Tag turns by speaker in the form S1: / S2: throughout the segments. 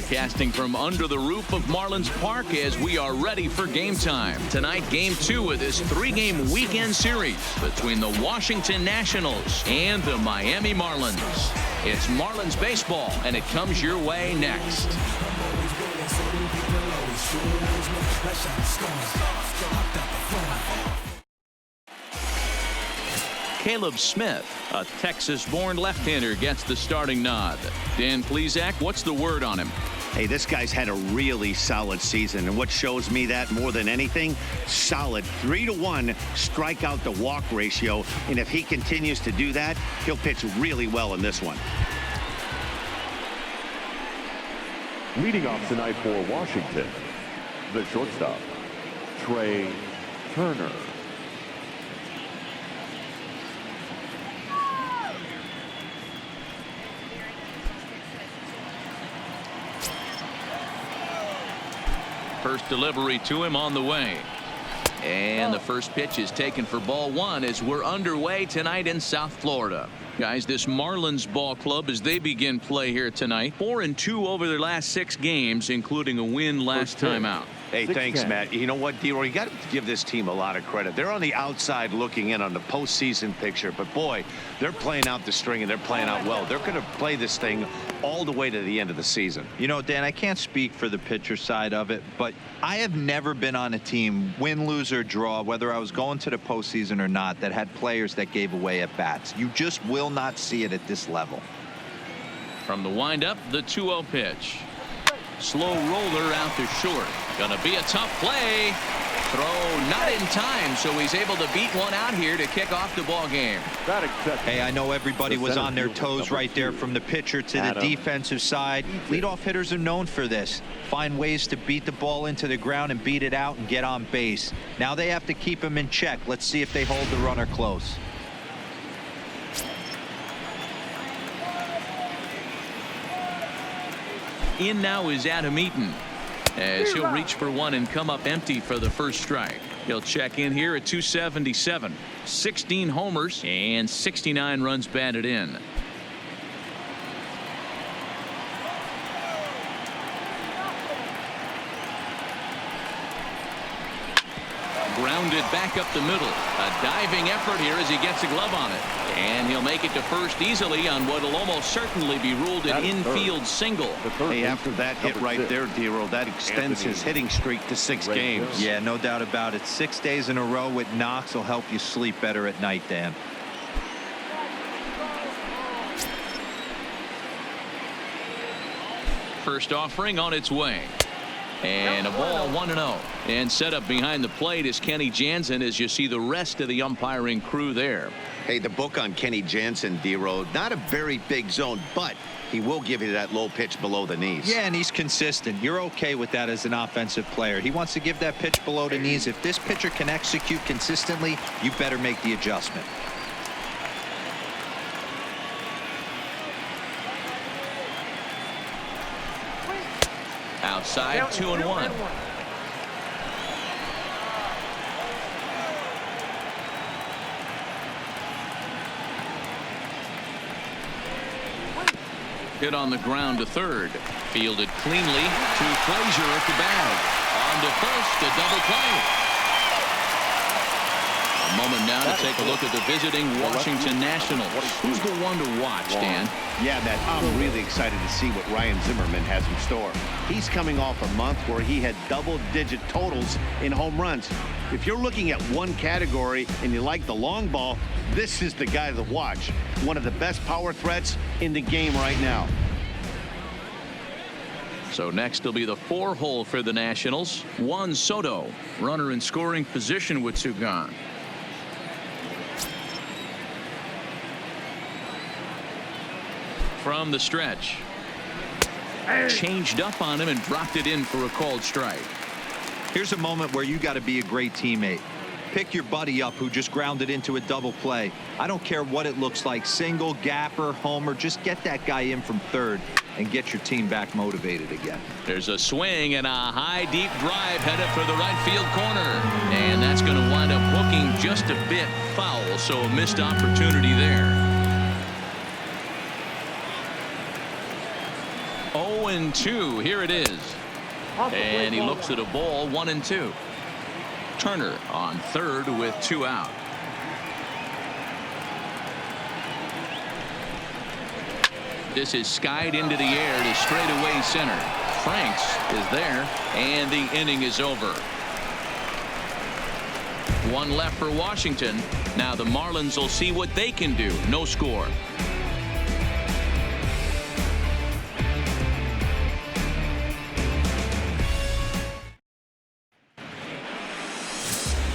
S1: Broadcasting from under the roof of Marlins Park as we are ready for game time. Tonight, game 2 of this 3-game weekend series between the Washington Nationals and the Miami Marlins. It's Marlins baseball, and it comes your way next. Caleb Smith, a Texas-born left-hander, gets the starting nod. Dan Plesac, what's the word on him?
S2: Hey, this guy's had a really solid season, and what shows me that more than anything, solid 3-to-1 strikeout to walk ratio, and if he continues to do that, he'll pitch really well in this one.
S3: Leading off tonight for Washington, the shortstop, Trey Turner.
S1: First delivery to him on the way. And the first pitch is taken for ball 1 as we're underway tonight in South Florida. Guys, this Marlins ball club, as they begin play here tonight, 4-2 over their last 6 games, including a win last time out.
S2: Hey, thanks, Matt. You know what, D-Roy, you got to give this team a lot of credit. They're on the outside looking in on the postseason picture, but boy, they're playing out the string and they're playing out well. They're going to play this thing all the way to the end of the season.
S4: You know, Dan, I can't speak for the pitcher side of it, but I have never been on a team, win, lose, or draw, whether I was going to the postseason or not, that had players that gave away at bats. You just will not see it at this level.
S1: From the windup, the 2-0 pitch. Slow roller out to short. Gonna be a tough play. Throw not in time, so he's able to beat one out here to kick off the ball game.
S4: Hey, I know everybody was on their toes right there from the pitcher to the defensive side. Leadoff hitters are known for this. Find ways to beat the ball into the ground and beat it out and get on base. Now they have to keep him in check. Let's see if they hold the runner close.
S1: In now is Adam Eaton, as he'll reach for one and come up empty for the first strike. He'll check in here at 277. 16 homers and 69 runs batted in. Grounded back up the middle. A diving effort here as he gets a glove on it. And he'll make it to first easily on what will almost certainly be ruled an infield single.
S2: Hey, after that hit right there, D-Roll, that extends his hitting streak to 6 games.
S4: Yeah, no doubt about it. 6 days in a row with knocks will help you sleep better at night, Dan.
S1: First offering on its way. And a ball 1-0. And set up behind the plate is Kenny Jansen as you see the rest of the umpiring crew there.
S2: Hey, the book on Kenny Jansen, D-Road, not a very big zone, but he will give you that low pitch below the knees.
S4: Yeah, and he's consistent. You're okay with that as an offensive player. He wants to give that pitch below the knees. If this pitcher can execute consistently, you better make the adjustment.
S1: Outside, 2-1. Hit on the ground to third. Fielded cleanly to Frazier at the bag. On to first, a double play. A moment now to take a look at the visiting Washington Nationals. Who's the one to watch, Dan?
S2: Yeah, Matt, I'm really excited to see what Ryan Zimmerman has in store. He's coming off a month where he had double-digit totals in home runs. If you're looking at one category and you like the long ball, this is the guy to watch. One of the best power threats in the game right now.
S1: So next will be the 4-hole for the Nationals. Juan Soto, runner in scoring position with 2 gone. From the stretch. Changed up on him and dropped it in for a called strike.
S4: Here's a moment where you got to be a great teammate. Pick your buddy up who just grounded into a double play. I don't care what it looks like, single, gapper, homer, just get that guy in from third and get your team back motivated again.
S1: There's a swing and a high deep drive headed for the right field corner, and that's going to wind up hooking just a bit foul, so a missed opportunity there. 0-2. Here it is. And he looks at a ball. 1-2. Turner on third with 2 out. This is skied into the air to straightaway center. Franks is there, and the inning is over. 1 left for Washington. Now the Marlins will see what they can do. No score.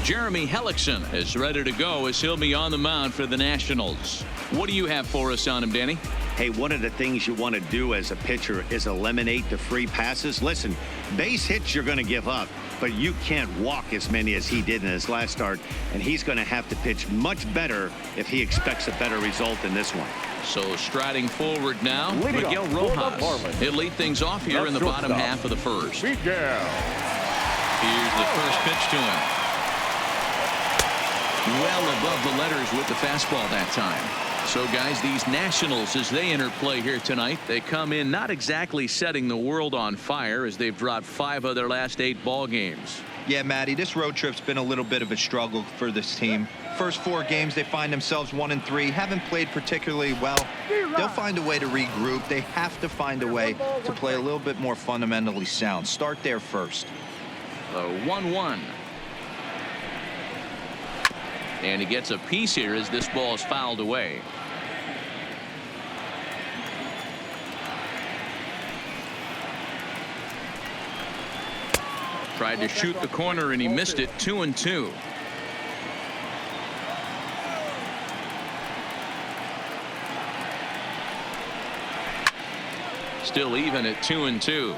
S1: Jeremy Hellickson is ready to go as he'll be on the mound for the Nationals. What do you have for us on him, Danny?
S2: Hey, one of the things you want to do as a pitcher is eliminate the free passes. Listen, base hits you're going to give up, but you can't walk as many as he did in his last start, and he's going to have to pitch much better if he expects a better result in this one.
S1: So striding forward now, Miguel Rojas. He'll lead things off here in the bottom half of the first. Here's the first pitch to him. Well above the letters with the fastball that time. So guys, these Nationals, as they enter play here tonight, they come in not exactly setting the world on fire as they've dropped 5 of their last 8 ball games.
S4: Yeah, Matty, this road trip's been a little bit of a struggle for this team. First 4 games, they find themselves 1-3, haven't played particularly well. They'll find a way to regroup. They have to find a way to play a little bit more fundamentally sound. Start there first.
S1: The 1-1. And he gets a piece here as this ball is fouled away. Tried to shoot the corner and he missed it. 2-2. Still even at 2-2.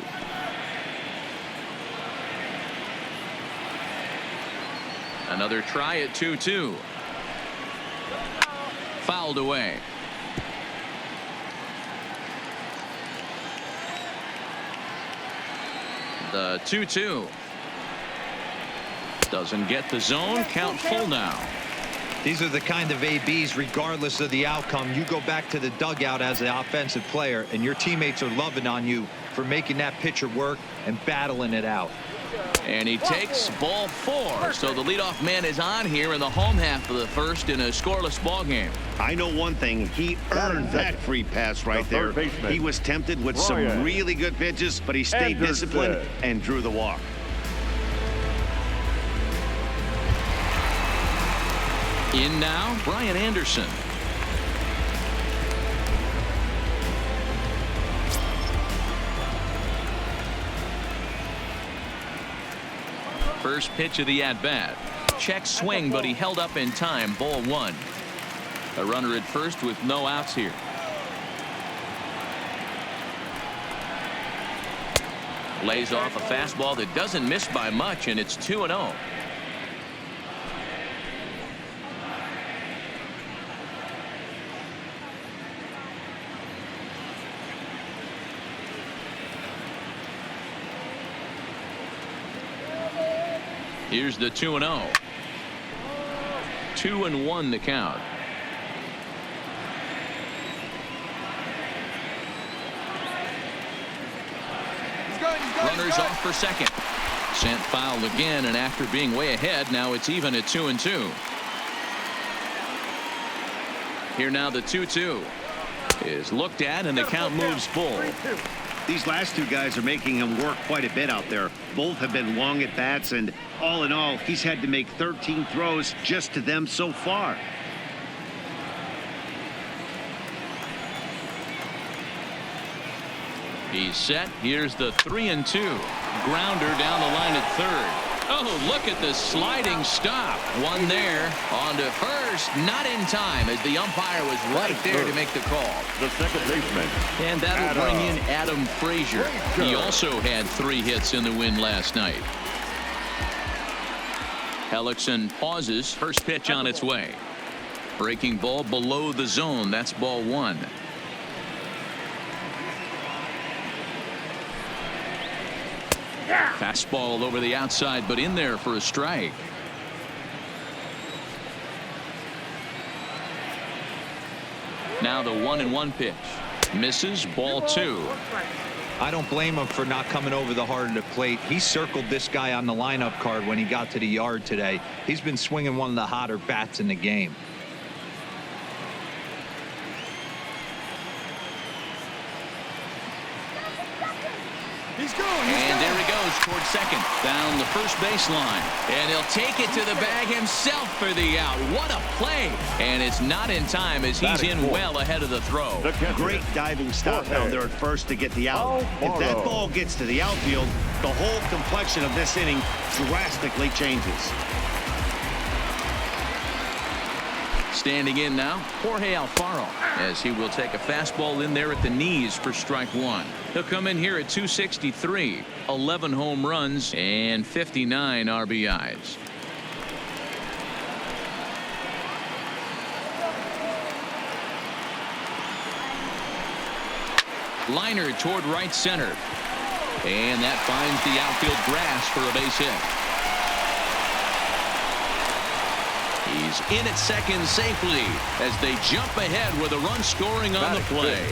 S1: Another try at 2-2. Fouled away. The 2-2. Doesn't get the zone. Count full now.
S4: These are the kind of ABs, regardless of the outcome. You go back to the dugout as an offensive player, and your teammates are loving on you for making that pitcher work and battling it out.
S1: And he takes ball 4. So the leadoff man is on here in the home half of the first in a scoreless ball game.
S2: I know one thing. He earned that free pass right there. He was tempted with some really good pitches, but he stayed disciplined and drew the walk.
S1: In now, Brian Anderson. First pitch of the at-bat. Check swing, but he held up in time. Ball 1. A runner at first with no outs here. Lays off a fastball that doesn't miss by much, and it's 2-0. Here's the 2-0. 2-1 the count. Runners off for second. Sent foul again, and after being way ahead, now it's even at 2-2. Here now the 2-2 is looked at, and the count moves full.
S2: These last 2 guys are making him work quite a bit out there. Both have been long at bats, and all in all, he's had to make 13 throws just to them so far.
S1: He's set. Here's the 3-2. Grounder down the line at third. Oh, look at the sliding stop. One there on to first. Not in time as the umpire was right there to make the call.
S3: The second baseman.
S1: And that'll bring in Adam Frazier. He also had 3 hits in the win last night. Hellickson pauses. First pitch on its way. Breaking ball below the zone. That's ball 1. Fastball over the outside, but in there for a strike. Now the 1-1 pitch. Misses. Ball 2.
S4: I don't blame him for not coming over the heart of the plate. He circled this guy on the lineup card when he got to the yard today. He's been swinging one of the hotter bats in the game.
S1: And there he goes toward second, down the first baseline, and he'll take it to the bag himself for the out. What a play! And it's not in time as he's in well ahead of the throw.
S2: Great diving stop down there at first to get the out. If that ball gets to the outfield, the whole complexion of this inning drastically changes.
S1: Standing in now, Jorge Alfaro, as he will take a fastball in there at the knees for strike one. He'll come in here at 263, 11 home runs and 59 RBIs. Liner toward right center, and that finds the outfield grass for a base hit. He's in at second safely as they jump ahead with a run scoring on the play.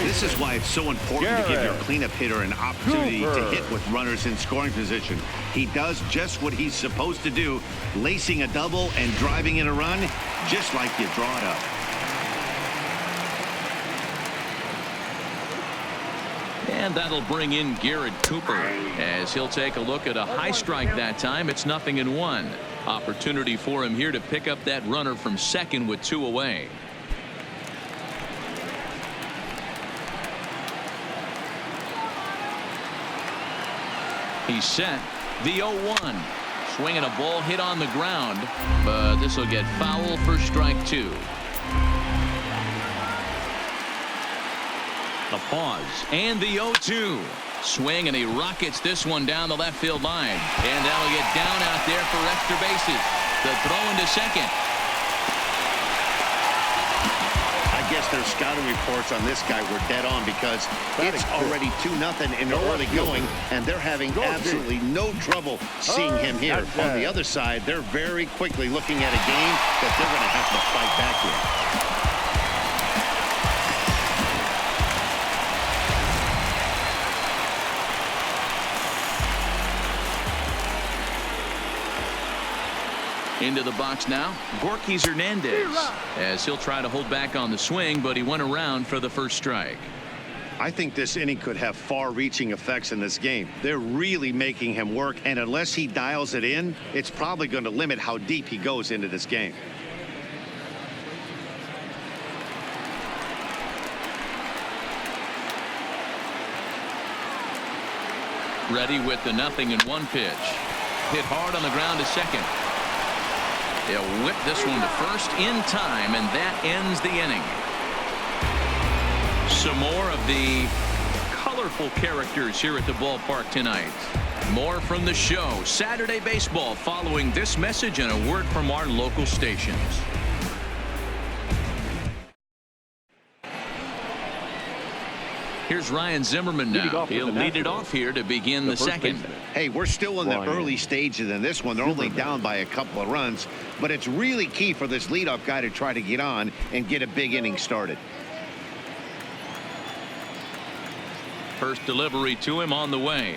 S2: This is why it's so important to give your cleanup hitter an opportunity to hit with runners in scoring position. He does just what he's supposed to do, lacing a double and driving in a run just like you draw it up.
S1: And that'll bring in Garrett Cooper as he'll take a look at a high strike that time. It's 0-1. Opportunity for him here to pick up that runner from second with 2 away. He's set. The 0-1. Swinging a ball hit on the ground, but this will get foul for strike 2. The pause and the 0-2. Swing, and he rockets this one down the left field line, and that'll get down out there for extra bases. The throw into second.
S2: I guess their scouting reports on this guy were dead on because it's already 2-0 in the early going, and they're having absolutely no trouble seeing him here. On the other side, they're very quickly looking at a game that they're going to have to fight back in.
S1: Into the box now, Gorkys Hernandez, as he'll try to hold back on the swing, but he went around for the first strike.
S2: I think this inning could have far-reaching effects in this game. They're really making him work, and unless he dials it in, it's probably going to limit how deep he goes into this game.
S1: Ready with the 0-1 pitch. Hit hard on the ground to second. They'll whip this one to first in time, and that ends the inning. Some more of the colorful characters here at the ballpark tonight. More from the show, Saturday Baseball, following this message and a word from our local stations. Here's Ryan Zimmerman now. He'll lead it off here to begin the second.
S2: Hey, we're still in the early stages in this one. They're only down by a couple of runs, but it's really key for this leadoff guy to try to get on and get a big inning started.
S1: First delivery to him on the way.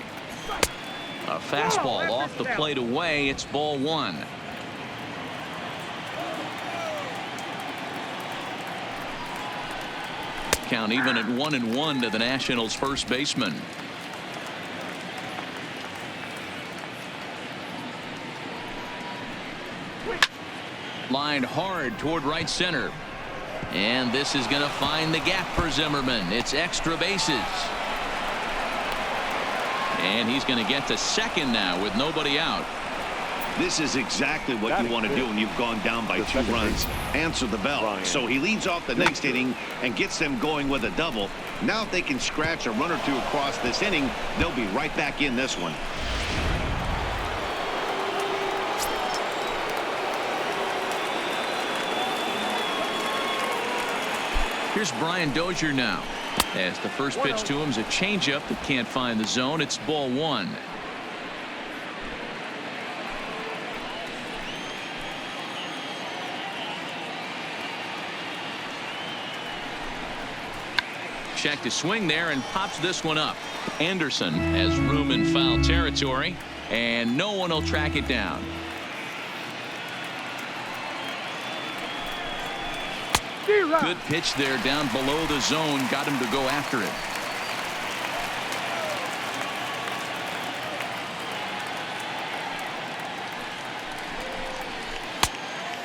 S1: A fastball off the plate away. It's ball 1. Count even at 1-1 to the Nationals' first baseman. Lined hard toward right center, and this is going to find the gap for Zimmerman. It's extra bases, and he's going to get to second now with nobody out.
S2: This is exactly what you want to do when you've gone down by 2 runs. Answer the bell. So he leads off the next inning and gets them going with a double. Now if they can scratch a run or two across this inning, they'll be right back in this one.
S1: Here's Brian Dozier now, as the first pitch to him is a changeup that can't find the zone. It's ball 1. check to swing there and pops this one up. Anderson has room in foul territory, and no one will track it down. Good pitch there down below the zone. Got him to go after it.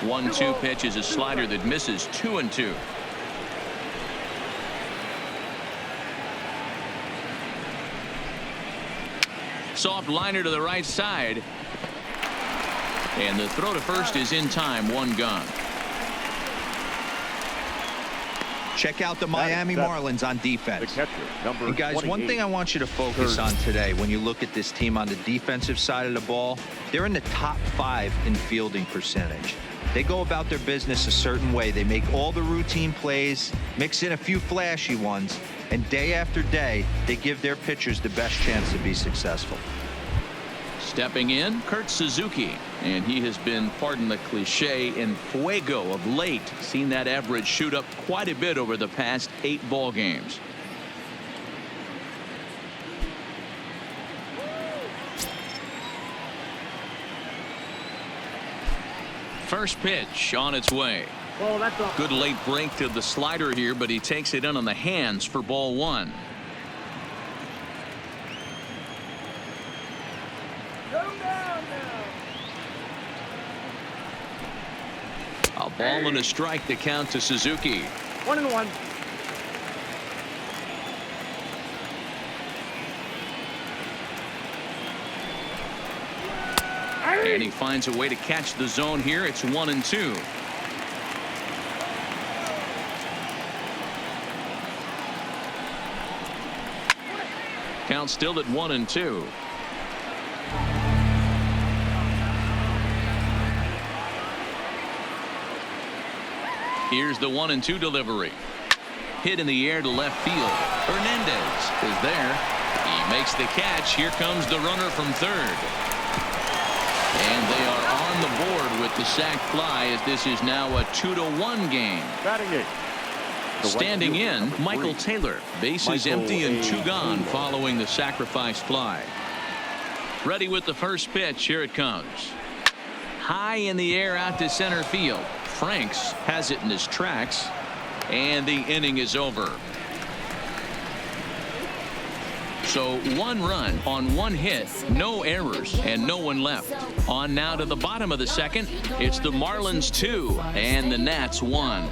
S1: One-two pitch is a slider that misses 2-2. Soft liner to the right side. And the throw to first is in time. One gone.
S4: Check out the Miami Marlins on defense. And guys, one thing I want you to focus on today when you look at this team on the defensive side of the ball, they're in the top 5 in fielding percentage. They go about their business a certain way. They make all the routine plays, mix in a few flashy ones, and day after day, they give their pitchers the best chance to be successful.
S1: Stepping in, Kurt Suzuki, and he has been, pardon the cliche, in fuego of late. Seen that average shoot up quite a bit over the past 8 ball games. First pitch on its way. Good late break to the slider here, but he takes it in on the hands for ball 1. A ball and a strike to count to Suzuki.
S5: 1-1.
S1: And he finds a way to catch the zone here. It's 1-2. Count still at 1-2. Here's the 1-2 delivery. Hit in the air to left field. Hernandez is there. He makes the catch. Here comes the runner from third. And they are on the board with the sac fly, as this is now a 2-1 game. Standing in, Michael Taylor. Bases empty and 2 gone following the sacrifice fly. Ready with the first pitch. Here it comes. High in the air out to center field. Franks has it in his tracks, and the inning is over. So 1 run on 1 hit, no errors, and no one left. On now to the bottom of the second. It's the Marlins 2 and the Nats 1.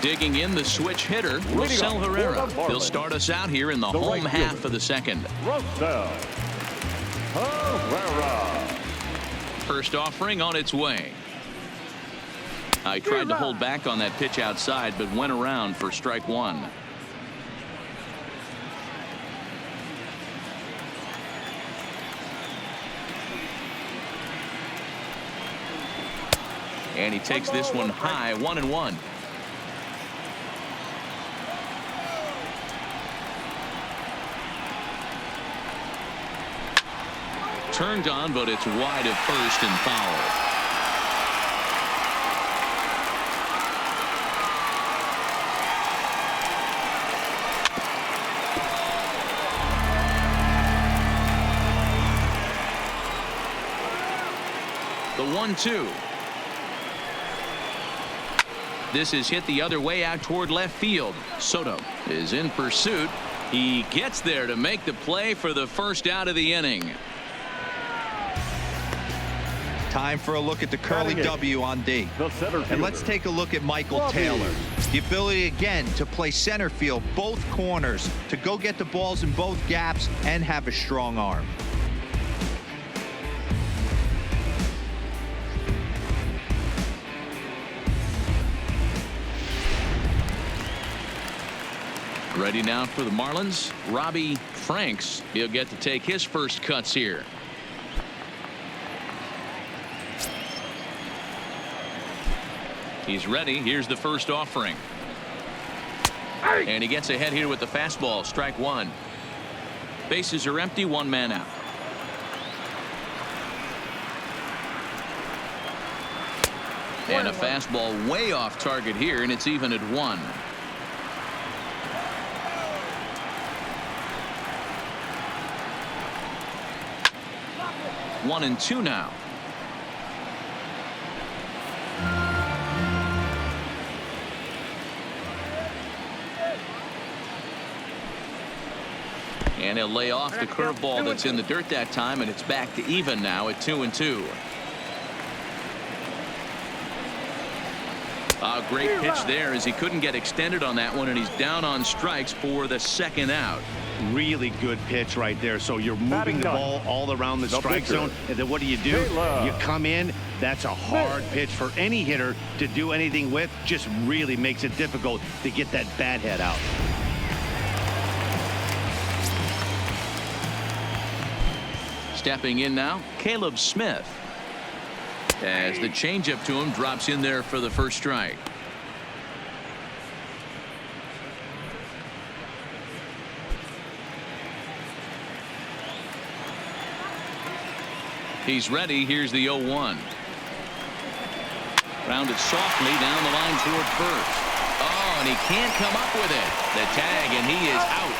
S1: Digging in, the switch hitter, Rosell Herrera. He'll start us out here in the home half of the second. First offering on its way. I tried to hold back on that pitch outside, but went around for strike 1. And he takes this one high, 1-1. Turned on, but it's wide of first and foul. The 1-2. This is hit the other way out toward left field. Soto is in pursuit. He gets there to make the play for the first out of the inning.
S4: Time for a look at the curly W on D. And let's take a look at Michael Taylor. The ability again to play center field, both corners, to go get the balls in both gaps and have a strong arm.
S1: Ready now for the Marlins, Robbie Franks. He'll get to take his first cuts here. He's ready. Here's the first offering. And he gets ahead here with the fastball. Strike 1. Bases are empty. 1 man out. And a fastball way off target here, and it's even at 1. One and 2 now. And he'll lay off the curveball that's in the dirt that time, and it's back to even now at 2 and 2. A great pitch there as he couldn't get extended on that one, and he's down on strikes for the second out.
S2: Really good pitch right there. So you're moving the ball all around the strike zone, and then what do? You come in. That's a hard pitch for any hitter to do anything with. Just really makes it difficult to get that bat head out.
S1: Stepping in now, Caleb Smith. As the changeup to him drops in there for the first strike. He's ready. Here's the 0-1. Rounded softly down the line toward first. Oh, and he can't come up with it. The tag, and he is out.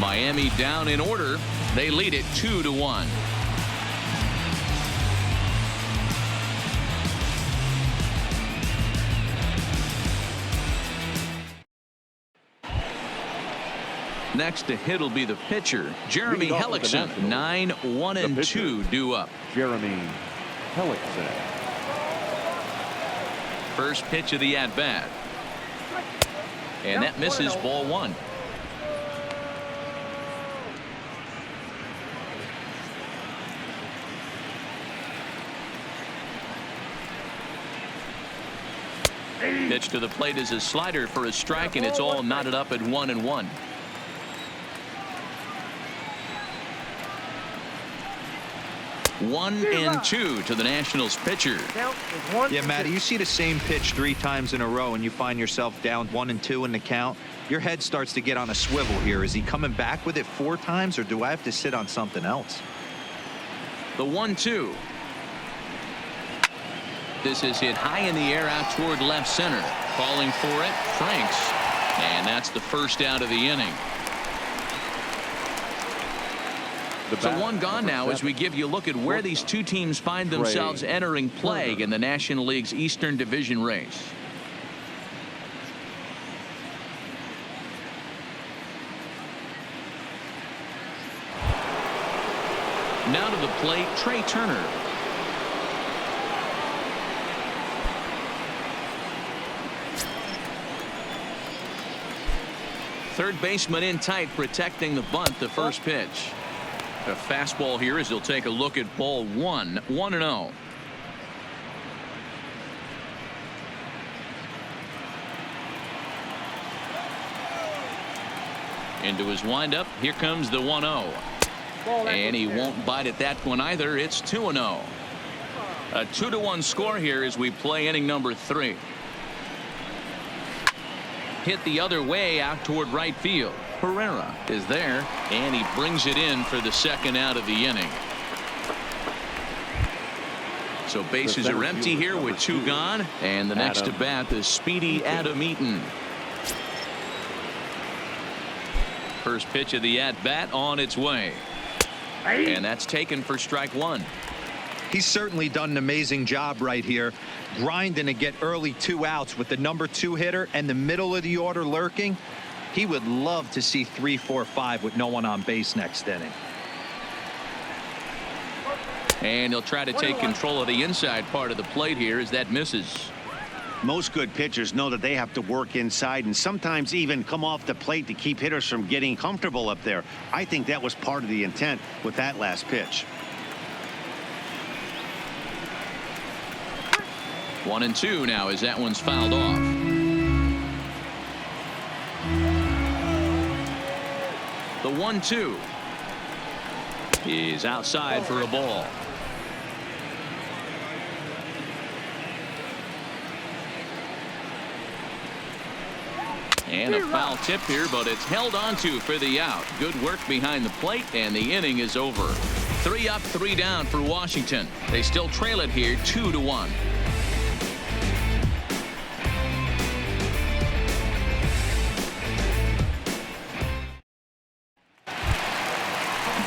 S1: Miami down in order. They lead it 2-1. Next to hit will be the pitcher, Jeremy Hellickson. 9-1-2 due up.
S3: Jeremy Hellickson.
S1: First pitch of the at-bat. And that misses, ball 1. Pitch to the plate is a slider for a strike, and it's all knotted up at 1-1. One and 2 to the Nationals pitcher.
S4: Yeah, Matty, you see the same pitch 3 times in a row and you find yourself down 1-2 in the count. Your head starts to get on a swivel here. Is he coming back with it 4 times, or do I have to sit on something else?
S1: The 1-2. This is hit high in the air out toward left center. Calling for it, Franks. And that's the first out of the inning. So one gone now as we give you a look at where these two teams find themselves entering play in the National League's Eastern Division race. Now to the plate, Trey Turner. Third baseman in tight, protecting the bunt. The first pitch. A fastball here as he'll take a look at ball 1. 1-0. Into his windup. Here comes the 1-0. And he won't bite at that one either. It's 2-0. A 2-1 score here as we play inning number 3. Hit the other way out toward right field. Herrera is there, and he brings it in for the second out of the inning. So bases are empty here with 2 gone, and the next to bat is speedy Adam Eaton. First pitch of the at-bat on its way, and that's taken for strike 1.
S4: He's certainly done an amazing job right here, grinding to get early 2 outs with the number 2 hitter and the middle of the order lurking. He would love to see 3, 4, 5 with no one on base next inning.
S1: And he'll try to take control of the inside part of the plate here as that misses.
S2: Most good pitchers know that they have to work inside and sometimes even come off the plate to keep hitters from getting comfortable up there. I think that was part of the intent with that last pitch.
S1: 1-2 now as that one's fouled off. The 1-2 is outside for a ball. And a foul tip here, but it's held onto for the out. Good work behind the plate, and the inning is over. 3 up, 3 down for Washington. They still trail it here 2-1.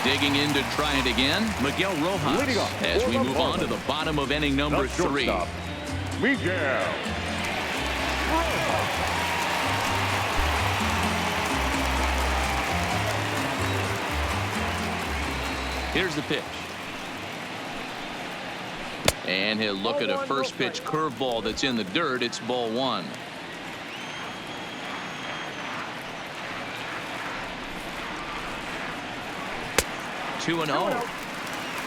S1: Digging in to try it again, Miguel Rojas, as we move on to the bottom of inning number 3.
S3: Miguel.
S1: Here's the pitch. And he'll look at a first pitch curveball that's in the dirt. It's ball 1. Two and 0.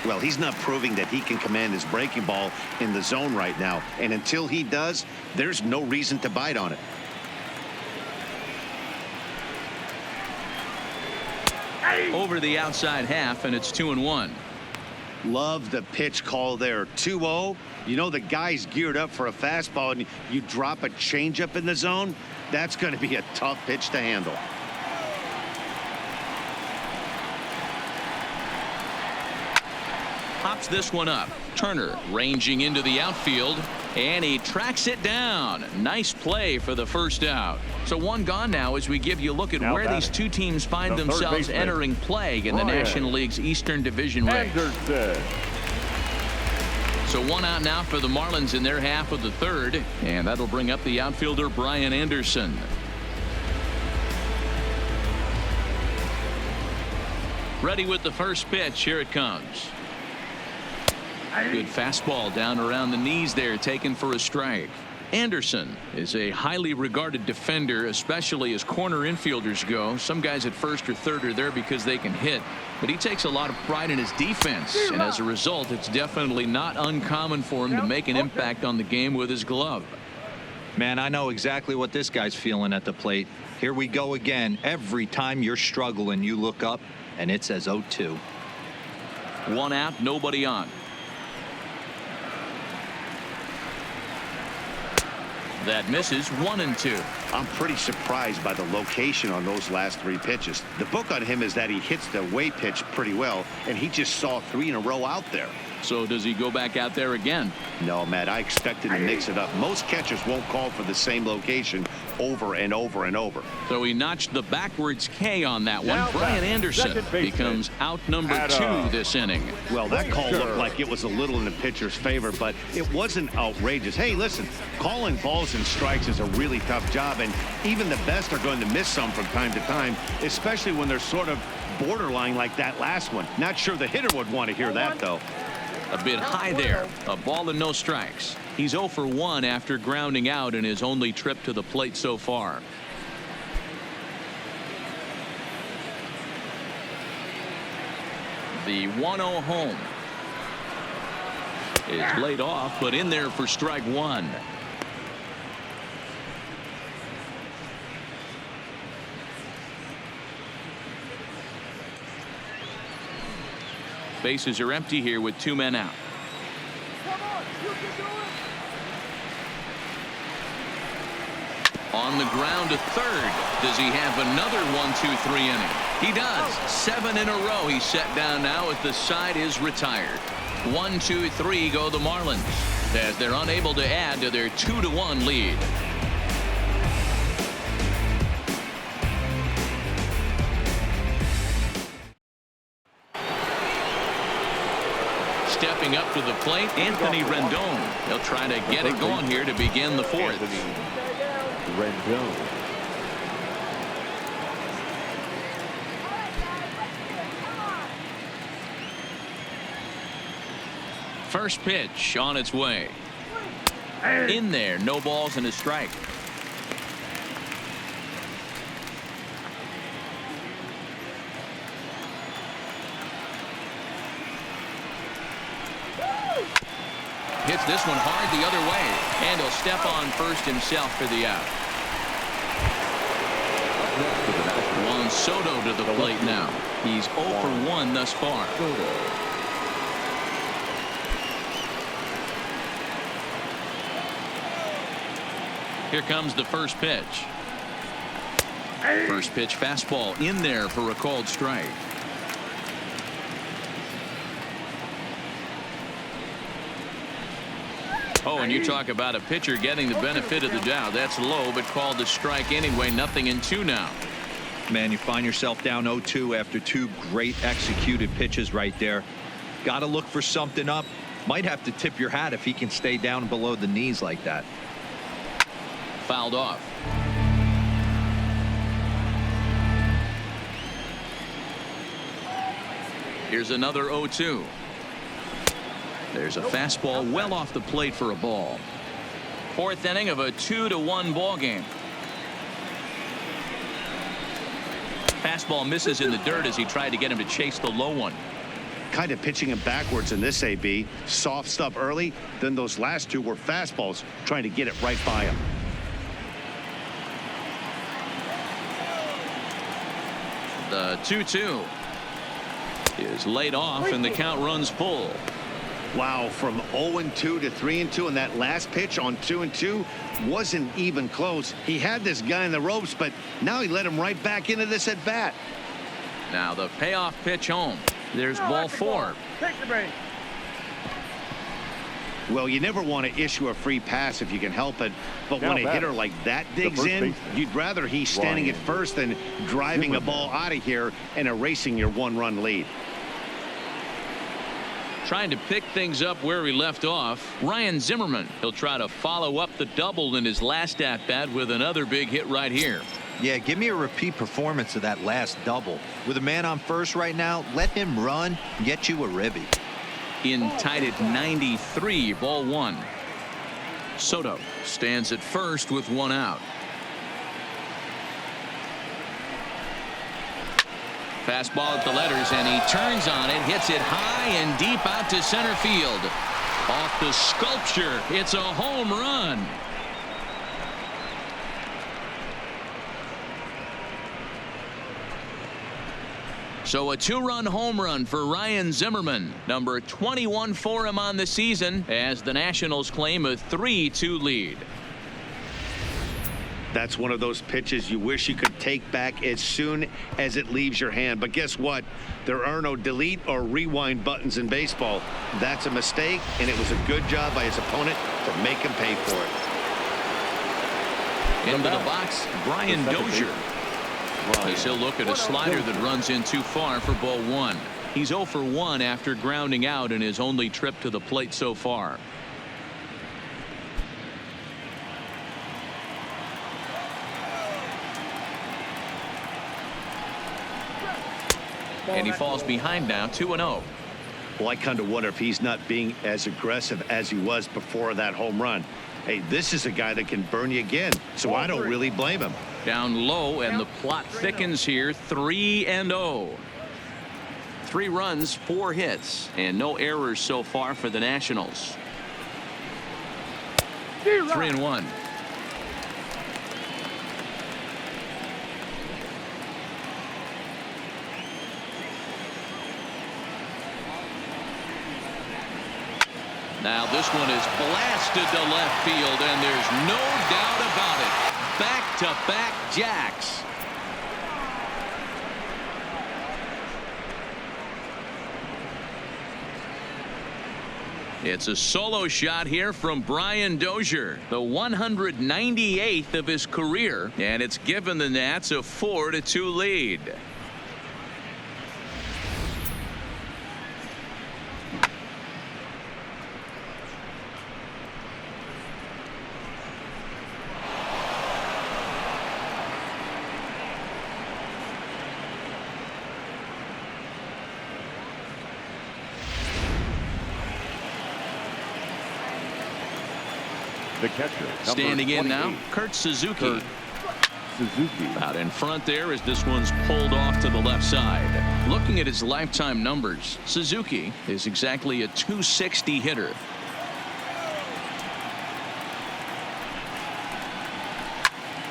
S2: Well, he's not proving that he can command his breaking ball in the zone right now. And until he does, there's no reason to bite on it.
S1: Over the outside half, and it's 2-1.
S2: Love the pitch call there. 2-0. You know the guy's geared up for a fastball, and you drop a changeup in the zone. That's going to be a tough pitch to handle.
S1: Pops this one up. Turner ranging into the outfield, and he tracks it down. Nice play for the first out. So 1 gone now as we give you a look at where these two teams find themselves entering play in the National League's Eastern Division race. So 1 out now for the Marlins in their half of the 3rd, and that'll bring up the outfielder Brian Anderson. Ready with the first pitch. Here it comes. Good fastball down around the knees there, taken for a strike. Anderson is a highly regarded defender, especially as corner infielders go. Some guys at first or third are there because they can hit, but he takes a lot of pride in his defense, and as a result, it's definitely not uncommon for him to make an impact on the game with his glove.
S4: Man, I know exactly what this guy's feeling at the plate. Here we go again. Every time you're struggling, you look up, and it says 0-2.
S1: 1 out, nobody on. That misses. 1-2.
S2: I'm pretty surprised by the location on those last 3 pitches. The book on him is that he hits the away pitch pretty well, and he just saw 3 in a row out there.
S1: So does he go back out there again?
S2: No, Matt, I expected to mix it up. Most catchers won't call for the same location over and over and over.
S1: So he notched the backwards K on that one. Brian Anderson becomes out number 2 this inning.
S2: Well, that call looked like it was a little in the pitcher's favor, but it wasn't outrageous. Hey, listen, calling balls and strikes is a really tough job, and even the best are going to miss some from time to time, especially when they're sort of borderline like that last one. Not sure the hitter would want to hear that, though.
S1: A bit high there. A ball and no strikes. He's 0 for 1 after grounding out in his only trip to the plate so far. The 1-0 home is laid off, but in there for strike 1. Bases are empty here with 2 men out. On the ground to third. Does he have another 1-2-3 inning? He does. 7 in a row he's set down now as the side is retired. 1-2-3 go the Marlins as they're unable to add to their 2-1 lead. Stepping up to the plate, Anthony Rendon. They'll try to get it going here to begin the 4th.
S3: Rendon.
S1: First pitch on its way. In there, no balls and a strike. Hits this one hard the other way, and he'll step on first himself for the out. Juan Soto to the plate now. He's 0 for 1 thus far. Here comes the first pitch. First pitch fastball in there for a called strike. Oh, and you talk about a pitcher getting the benefit of the doubt. That's low, but called a strike anyway. 0-2 now.
S4: Man, you find yourself down 0-2 after 2 great executed pitches right there. Got to look for something up. Might have to tip your hat if he can stay down below the knees like that.
S1: Fouled off. Here's another 0-2. There's a fastball well off the plate for a ball. 4th inning of a 2-1 ball game. Fastball misses in the dirt as he tried to get him to chase the low one.
S2: Kind of pitching him backwards in this AB. Soft stuff early, then those last 2 were fastballs trying to get it right by him.
S1: The 2-2 is laid off and the count runs full.
S2: Wow, from 0-2 to 3-2, and that last pitch on 2-2 wasn't even close. He had this guy in the ropes, but now he let him right back into this at bat.
S1: Now the payoff pitch home. There's ball 4.
S3: Take the break.
S2: Well, you never want to issue a free pass if you can help it, but when a hitter like that digs in, you'd rather he's standing at first than driving a ball out of here and erasing your 1-run lead.
S1: Trying to pick things up where he left off. Ryan Zimmerman. He'll try to follow up the double in his last at bat with another big hit right here.
S4: Yeah, give me a repeat performance of that last double. With a man on first right now, let him run and get you a ribby.
S1: In tied at 93, ball 1. Soto stands at first with 1 out. Fastball at the letters, and he turns on it, hits it high and deep out to center field. Off the sculpture, it's a home run. So a 2-run home run for Ryan Zimmerman, number 21 for him on the season, as the Nationals claim a 3-2 lead.
S2: That's one of those pitches you wish you could take back as soon as it leaves your hand. But guess what? There are no delete or rewind buttons in baseball. That's a mistake, and it was a good job by his opponent to make him pay for it.
S1: Into the box, Brian Dozier. As he'll look at a slider that runs in too far for ball 1. He's 0 for 1 after grounding out in his only trip to the plate so far. And he falls behind now, 2-0.
S2: Well, I kind of wonder if he's not being as aggressive as he was before that home run. Hey, this is a guy that can burn you again, so I don't really blame him.
S1: Down low, and the plot thickens here. 3-0. 3 runs, 4 hits, and no errors so far for the Nationals. 3-1. Now this one is blasted to left field, and there's no doubt about it. Back-to-back jacks. It's a solo shot here from Brian Dozier, the 198th of his career, and it's given the Nats a 4-2 lead.
S3: The catcher,
S1: standing in now,
S3: 28,
S1: Kurt Suzuki.
S3: Suzuki.
S1: Out in front there as this one's pulled off to the left side. Looking at his lifetime numbers, Suzuki is exactly a .260 hitter.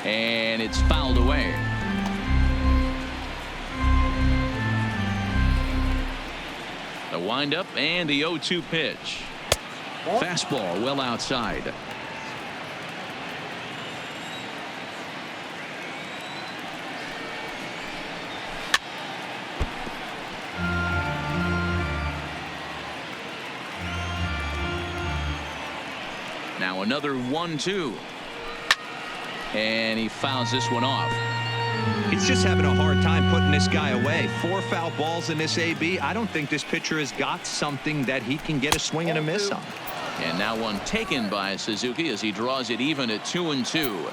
S1: And it's fouled away. The windup and the 0-2 pitch. Fastball well outside. Now another 1-2. And he fouls this one off.
S4: He's just having a hard time putting this guy away. 4 foul balls in this AB. I don't think this pitcher has got something that he can get a swing and a miss on.
S1: And now one taken by Suzuki as he draws it even at 2-2.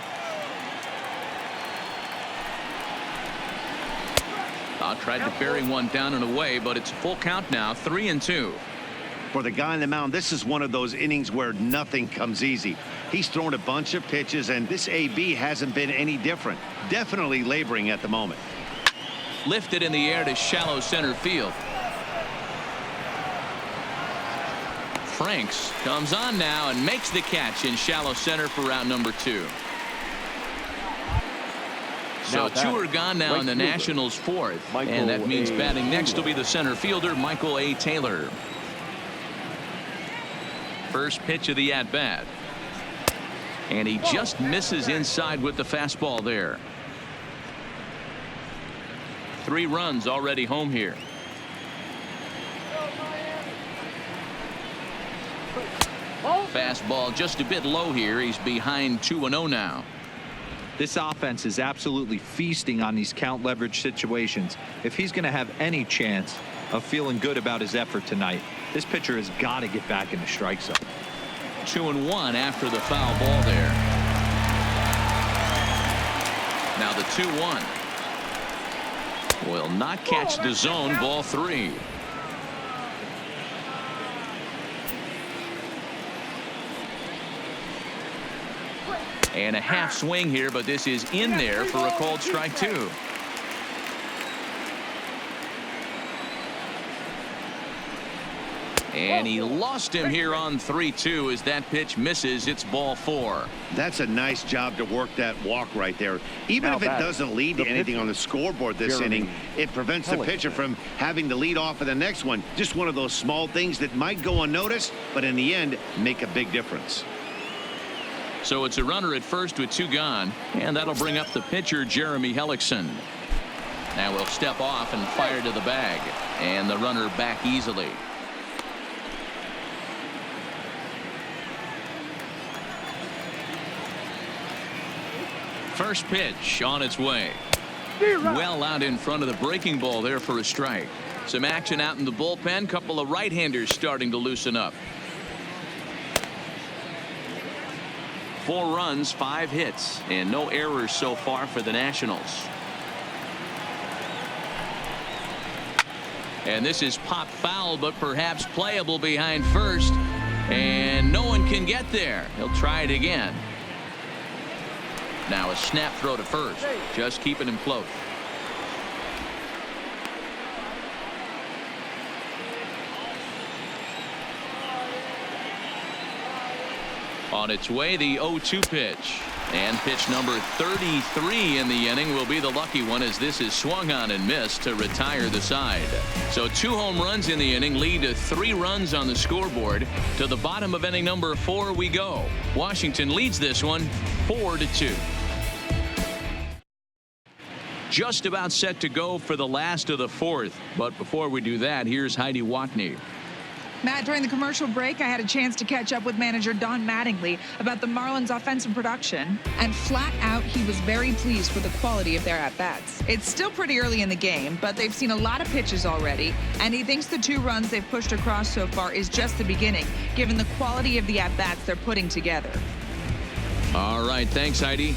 S1: Tried to bury one down and away, but it's a full count now, 3-2.
S2: For the guy on the mound, this is one of those innings where nothing comes easy. He's thrown a bunch of pitches, and this AB hasn't been any different. Definitely laboring at the moment.
S1: Lifted in the air to shallow center field. Franks comes on now and makes the catch in shallow center for out number 2. So 2 are gone now in the Nationals' 4th, and that means batting next will be the center fielder, Michael A. Taylor. First pitch of the at-bat. And he just misses inside with the fastball there. 3 runs already home here. Fastball just a bit low here. He's behind 2-0 now.
S4: This offense is absolutely feasting on these count leverage situations. If he's going to have any chance of feeling good about his effort tonight, this pitcher has got to get back in the strike zone.
S1: 2-1 after the foul ball there. Now the 2-1 will not catch the zone. Ball 3. And a half swing here, but this is in there for a called strike 2. And he lost him here on 3-2 as that pitch misses. It's ball 4.
S2: That's a nice job to work that walk right there. Even if it doesn't lead to anything on the scoreboard this inning, it prevents the pitcher from having to lead off in the next one. Just one of those small things that might go unnoticed, but in the end make a big difference.
S1: So it's a runner at first with 2 gone, and that'll bring up the pitcher, Jeremy Hellickson. Now we'll step off and fire to the bag, and the runner back easily. First pitch on its way. Well out in front of the breaking ball there for a strike. Some action out in the bullpen. Couple of right-handers starting to loosen up. 4 runs, 5 hits, and no errors so far for the Nationals. And this is pop foul, but perhaps playable behind first. And no one can get there. He'll try it again. Now a snap throw to first, just keeping him close. On its way, the 0-2 pitch. And pitch number 33 in the inning will be the lucky one, as this is swung on and missed to retire the side. So 2 home runs in the inning lead to 3 runs on the scoreboard. To the bottom of inning number 4 we go. Washington leads this one 4-2. Just about set to go for the last of the 4th. But before we do that, here's Heidi Watney.
S5: Matt, during the commercial break, I had a chance to catch up with manager Don Mattingly about the Marlins' offensive production, and flat out, he was very pleased with the quality of their at-bats. It's still pretty early in the game, but they've seen a lot of pitches already, and he thinks the 2 runs they've pushed across so far is just the beginning, given the quality of the at-bats they're putting together.
S1: All right, thanks, Heidi.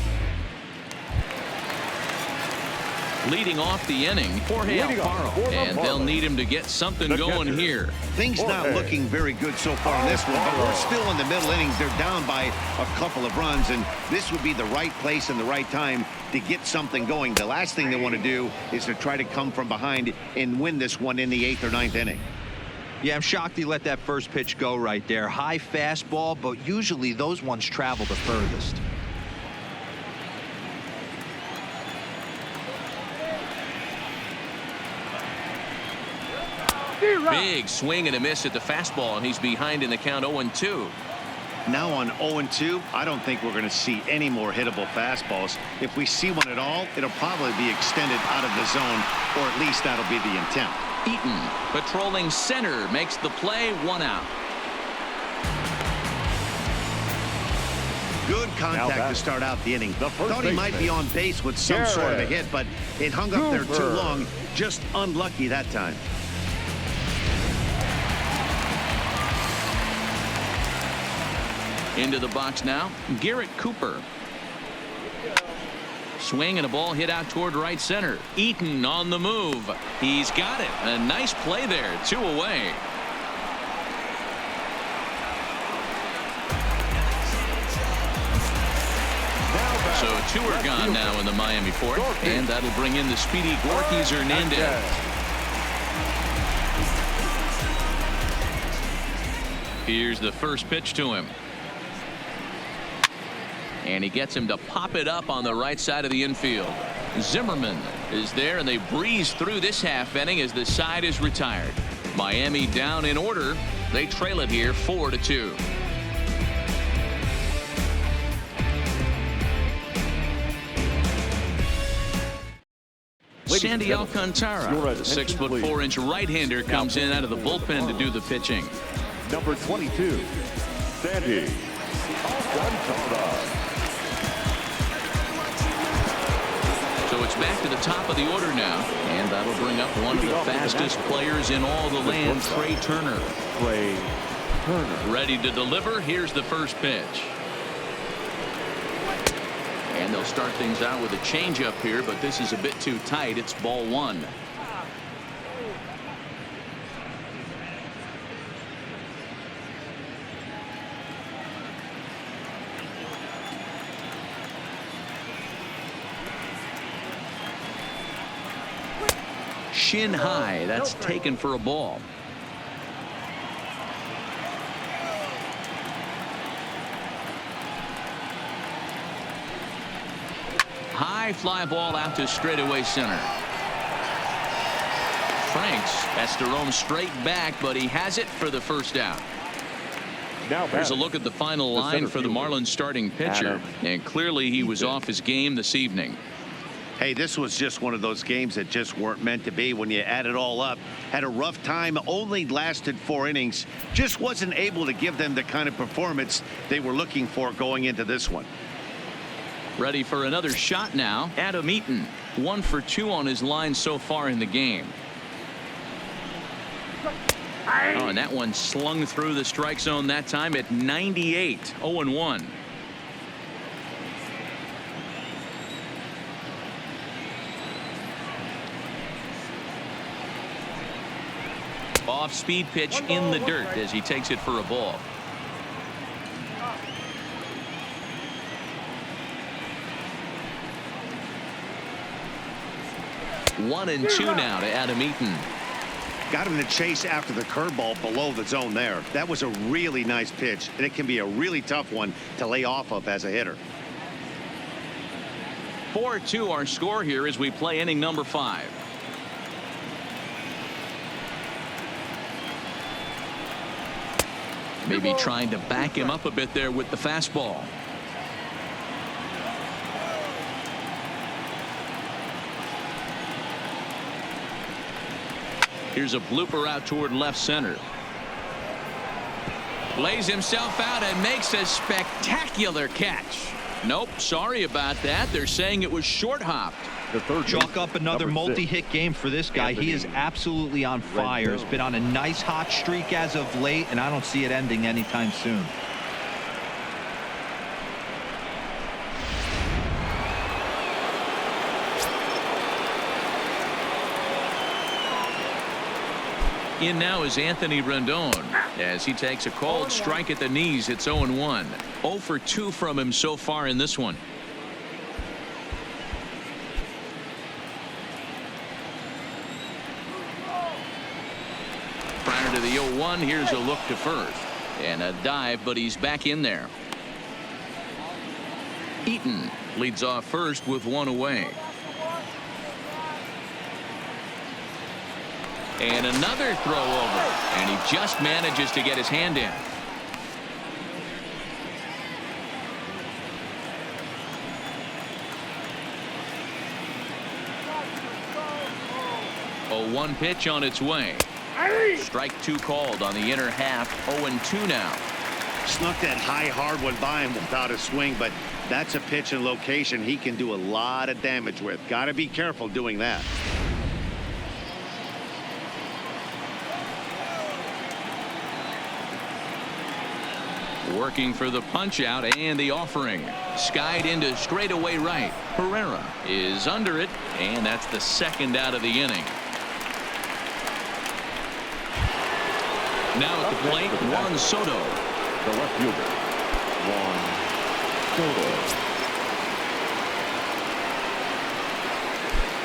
S1: Leading off the inning, Jorge Alfaro, and they'll need him to get something going here.
S2: Things not looking very good so far in this one, but we're still in the middle innings. They're down by a couple of runs, and this would be the right place and the right time to get something going. The last thing they want to do is to try to come from behind and win this one in the 8th or 9th inning.
S4: Yeah, I'm shocked he let that first pitch go right there. High fastball, but usually those ones travel the furthest.
S1: Big swing and a miss at the fastball, and he's behind in the count 0-2.
S2: Now on 0-2, I don't think we're going to see any more hittable fastballs. If we see one at all, it'll probably be extended out of the zone, or at least that'll be the intent.
S1: Eaton patrolling center makes the play, 1 out.
S2: Good contact to start out the inning. Thought he might be on base with some sort of a hit, but it hung up there too long. Just unlucky that time.
S1: Into the box now, Garrett Cooper. Swing and a ball hit out toward right center. Eaton on the move. He's got it. A nice play there. 2 away. So 2 are gone now in the Miami fourth, and that'll bring in the speedy Gorky Hernandez. Here's the first pitch to him. And he gets him to pop it up on the right side of the infield. Zimmerman is there, and they breeze through this half inning as the side is retired. Miami down in order. They trail it here 4-2. Sandy Alcantara, the 6'4" right-hander, comes in out of the bullpen to do the pitching.
S3: Number 22, Sandy Alcantara.
S1: So it's back to the top of the order now, and that'll bring up one of the fastest players in all the land, Trey Turner. Ready to deliver. Here's the first pitch. And they'll start things out with a changeup here, but this is a bit too tight. It's ball 1. Shin high. That's taken for a ball. High fly ball out to straightaway center. Franks has to roam straight back, but he has it for the first out. Here's a look at the final line for the Marlins starting pitcher, and clearly he was off his game this evening.
S2: Hey, this was just one of those games that just weren't meant to be when you add it all up. Had a rough time, only lasted 4 innings. Just wasn't able to give them the kind of performance they were looking for going into this one.
S1: Ready for another shot now. Adam Eaton, 1 for 2 on his line so far in the game. Oh, and that one slung through the strike zone that time at 98. 0-1. Off-speed pitch in the dirt as he takes it for a ball. One and two now to Adam Eaton.
S2: Got him to chase after the curveball below the zone there. That was a really nice pitch, and it can be a really tough one to lay off of as a hitter.
S1: 4-2 our score here as we play inning number 5. Maybe trying to back him up a bit there with the fastball. Here's a blooper out toward left center. Lays himself out and makes a spectacular catch. Nope, sorry about that. They're saying it was short hopped.
S4: Chalk up another multi-hit game for this guy. He is absolutely on fire. He's been on a nice hot streak as of late, and I don't see it ending anytime soon.
S1: In now is Anthony Rendon as he takes a called strike at the knees. It's 0-1. 0 for 2 from him so far in this one. Prior to the 0-1, here's a look to first and a dive, but he's back in there. Eaton leads off first with 1 away. And another throw over, and he just manages to get his hand in. A 1 pitch on its way. Strike 2 called on the inner half. 0-2 now.
S2: Snuck that high hard one by him without a swing, but that's a pitch and location he can do a lot of damage with. Got to be careful doing that.
S1: Working for the punch out and the offering. Skied into straightaway right. Herrera is under it, and that's the second out of the inning. Now at the plate, Juan Soto.
S3: The left fielder, Juan Soto.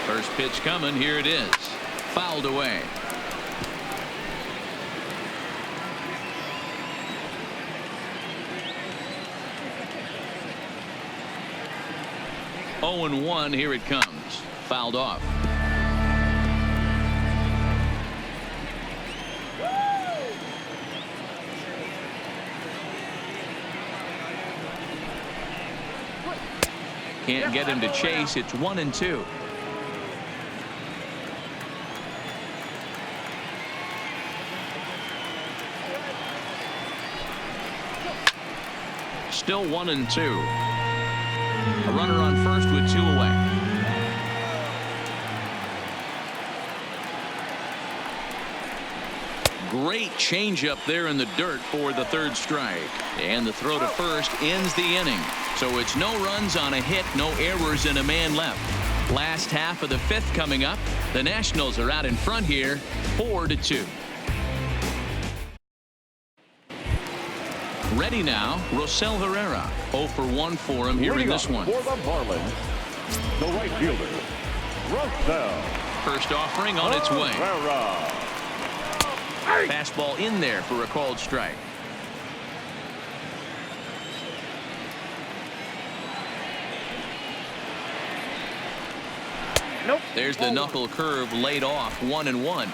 S1: First pitch coming. Here it is. Fouled away. Oh and 1. Here it comes. Fouled off. Can't get him to chase. It's 1 and 2. Still 1 and 2. A runner on first with 2 away. Great changeup there in the dirt for the third strike. And the throw to first ends the inning. So it's no runs on a hit, no errors, and a man left. Last half of the 5th coming up. The Nationals are out in front here, 4-2. Ready now, Rosell Herrera. 0 for 1 for him here in this one.
S3: For the Marlins, the right fielder, Rosell.
S1: First offering on its way.
S3: Herrera.
S1: Fastball in there for a called strike.
S2: Nope.
S1: There's the knuckle curve laid off. 1 and 1.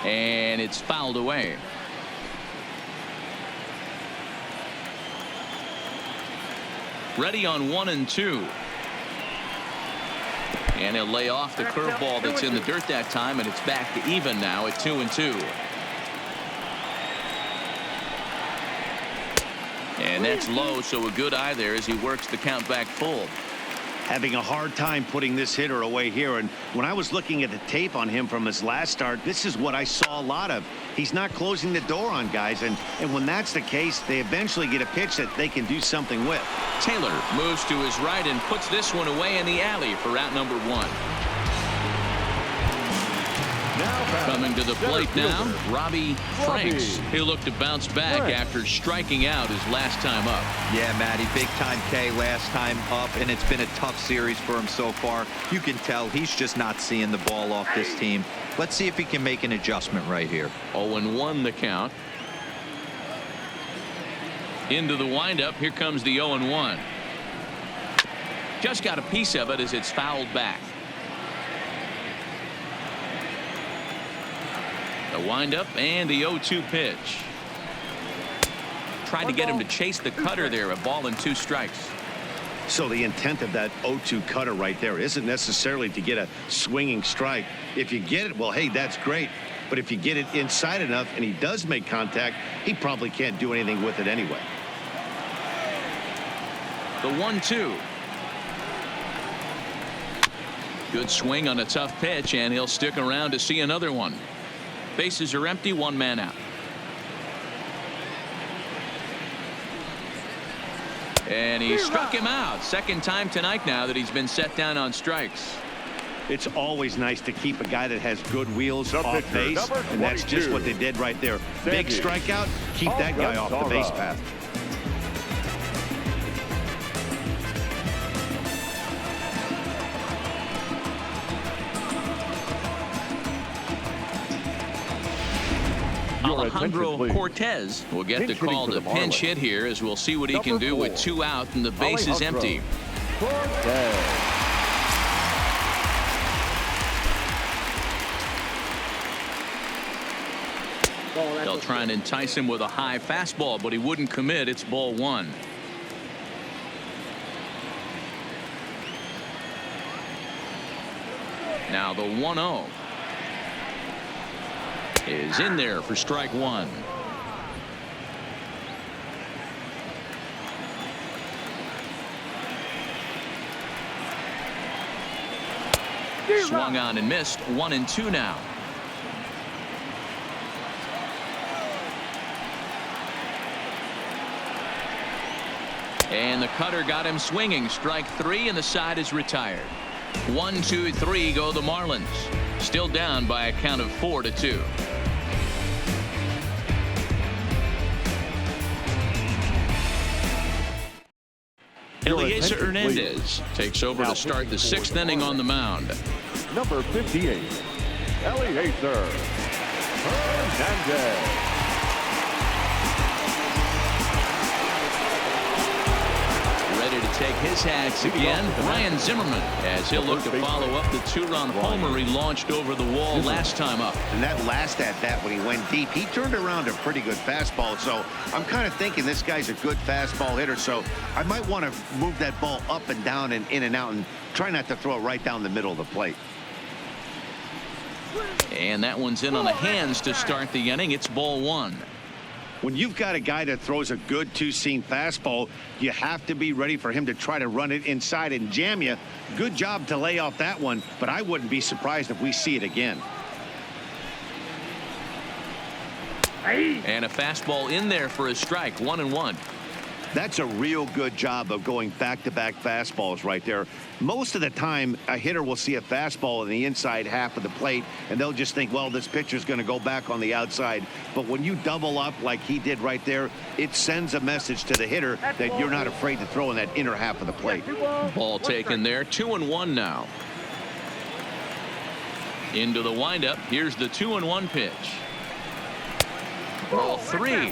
S1: And it's fouled away. Ready on 1 and 2. And he'll lay off the curveball that's in the dirt that time, and it's back to even now at 2 and 2. And that's low, so a good eye there as he works the count back full.
S2: Having a hard time putting this hitter away here, and when I was looking at the tape on him from his last start, this is what I saw a lot of. He's not closing the door on guys, and when that's the case, they eventually get a pitch that they can do something with.
S1: Taylor moves to his right and puts this one away in the alley for out number 1. Coming to the plate now, Robbie Franks. He'll look to bounce back after striking out his last time up.
S4: Yeah, Matty, big time K last time up, and it's been a tough series for him so far. You can tell he's just not seeing the ball off this team. Let's see if he can make an adjustment right here.
S1: 0 and 1 the count. Into the windup. Here comes the 0 and 1. Just got a piece of it as it's fouled back. The windup and the 0-2 pitch. Tried to get him to chase the cutter there. A ball and 2 strikes.
S2: So the intent of that 0-2 cutter right there isn't necessarily to get a swinging strike. If you get it, well, hey, that's great. But if you get it inside enough and he does make contact, he probably can't do anything with it anyway.
S1: The 1-2. Good swing on a tough pitch, and he'll stick around to see another one. Bases are empty, 1 man out. And he struck him out. Second time tonight now that he's been set down on strikes.
S2: It's always nice to keep a guy that has good wheels off base, and that's just what they did right there. Big strikeout, keep that guy off the base path.
S1: Alejandro Cortez will get the call to pinch hit here, as we'll see what he can do with 2 out and the base is empty. They'll try and entice him with a high fastball, but he wouldn't commit. It's ball 1. Now the 1-0 is in there for strike one. Swung on and missed. 1-2 now. And the cutter got him swinging. Strike three, and the side is retired. 1, 2, 3 go the Marlins. Still down by a count of 4-2. Eliezer Hernandez takes over to start the sixth inning on the mound.
S3: Number 58, Eliezer Hernandez.
S1: Ready to take his hats again, Ryan Zimmerman, as he'll look to follow up the two-run homer he launched over the wall last time up.
S2: And that last at-bat when he went deep, he turned around a pretty good fastball. So I'm kind of thinking this guy's a good fastball hitter. So I might want to move that ball up and down and in and out and try not to throw it right down the middle of the plate.
S1: And that one's in on the hands to start the inning. It's ball one.
S2: When you've got a guy that throws a good two-seam fastball, you have to be ready for him to try to run it inside and jam you. Good job to lay off that one, but I wouldn't be surprised if we see it again.
S1: And a fastball in there for a strike. 1-1.
S2: That's a real good job of going back-to-back fastballs right there. Most of the time, a hitter will see a fastball in the inside half of the plate, and they'll just think, well, this pitcher's going to go back on the outside. But when you double up like he did right there, it sends a message to the hitter that you're not afraid to throw in that inner half of the plate.
S1: Ball taken there. 2-1 now. Into the windup. Here's the 2-1 pitch. Ball three.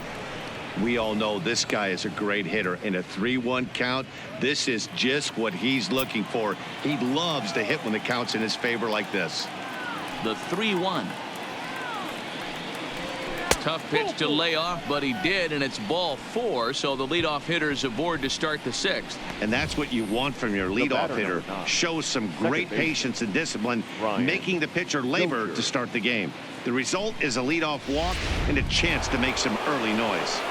S2: We all know this guy is a great hitter. In a 3-1 count, this is just what he's looking for. He loves to hit when the count's in his favor like this.
S1: The 3-1. Tough pitch to lay off, but he did, and it's ball four, so the leadoff hitter is aboard to start the sixth.
S2: And that's what you want from your leadoff hitter. Shows some great patience and discipline, making the pitcher labor to start the game. The result is a leadoff walk and a chance to make some early noise.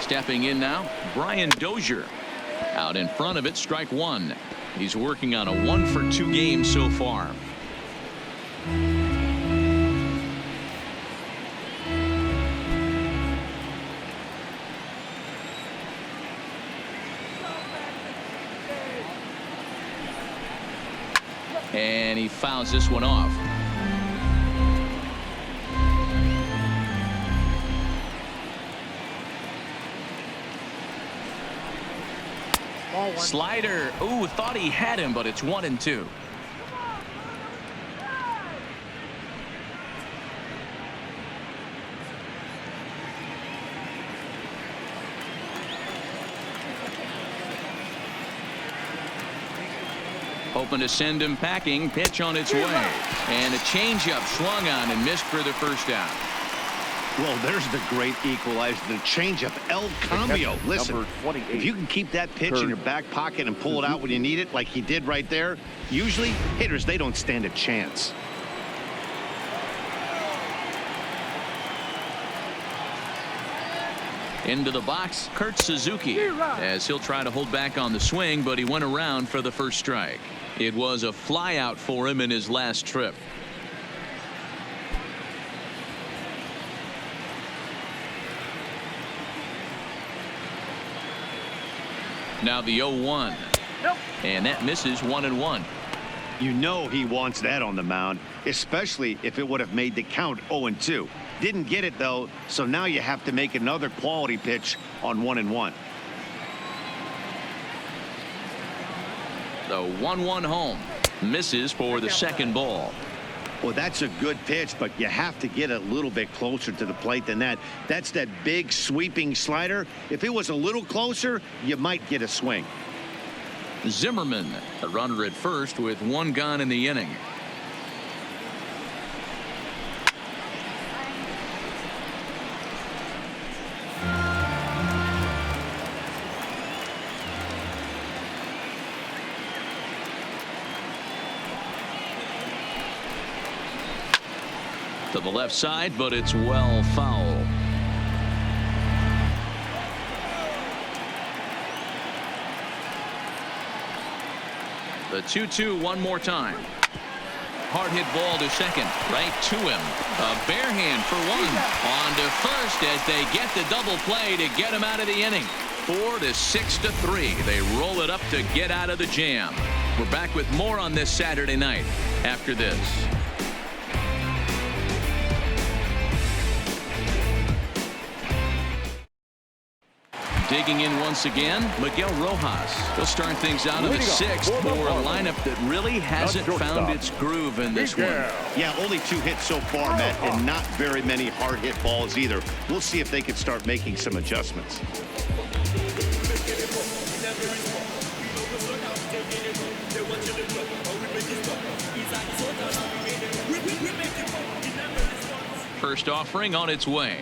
S1: Stepping in now, Brian Dozier. Out in front of it, strike one. He's working on a 1-for-2 game so far. And he fouls this one off. Slider. Ooh, thought he had him, but it's 1-2. Hoping to send him packing. Pitch on its way. And a changeup swung on and missed for the first out.
S2: Well, there's the great equalizer, the changeup, El Cambio. Listen, if you can keep that pitch in your back pocket and pull it out when you need it, like he did right there, usually hitters, they don't stand a chance.
S1: Into the box, Kurt Suzuki, as he'll try to hold back on the swing, but he went around for the first strike. It was a flyout for him in his last trip. Now the 0-1. And that misses. 1-1.
S2: You know he wants that on the mound, especially if it would have made the count 0-2. Didn't get it, though, so now you have to make another quality pitch on 1-1.
S1: The 1-1 home. Misses for the second ball.
S2: Well, that's a good pitch, but you have to get a little bit closer to the plate than that. That's that big sweeping slider. If it was a little closer, you might get a swing.
S1: Zimmerman, a runner at first with one gone in the inning. To the left side, but it's well foul. The 2-2 one more time. Hard hit ball to second, right to him. A bare hand for one. On to first as they get the double play to get him out of the inning. 4 to 6 to 3. They roll it up to get out of the jam. We're back with more on this Saturday night after this. Digging in once again, Miguel Rojas. He'll start things out in the 6th for a lineup that really hasn't found its groove in this one.
S2: Yeah, only 2 hits so far, Matt, and not very many hard hit balls either. We'll see if they can start making some adjustments.
S1: First offering on its way.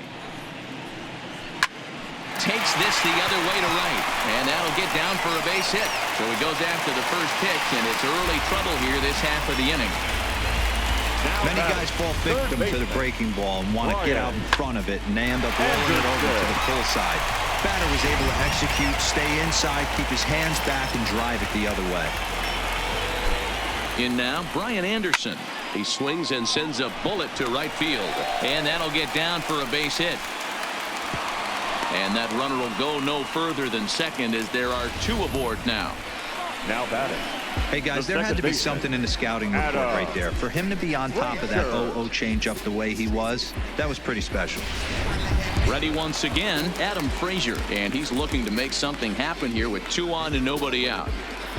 S1: Takes this the other way to right, and that'll get down for a base hit. So he goes after the first pitch, and it's early trouble here this half of the inning.
S4: Many guys fall victim to the breaking ball and want to get out in front of it, and they end up rolling it over to the pull side. Batter was able to execute, stay inside, keep his hands back, and drive it the other way.
S1: In now, Brian Anderson. He swings and sends a bullet to right field, and that'll get down for a base hit. And that runner will go no further than second as there are 2 aboard now.
S3: Now batting.
S4: Hey guys, there had to be something in the scouting report right there. For him to be on top of that 0-0 changeup the way he was, that was pretty special.
S1: Ready once again, Adam Frazier, and he's looking to make something happen here with 2 on and nobody out.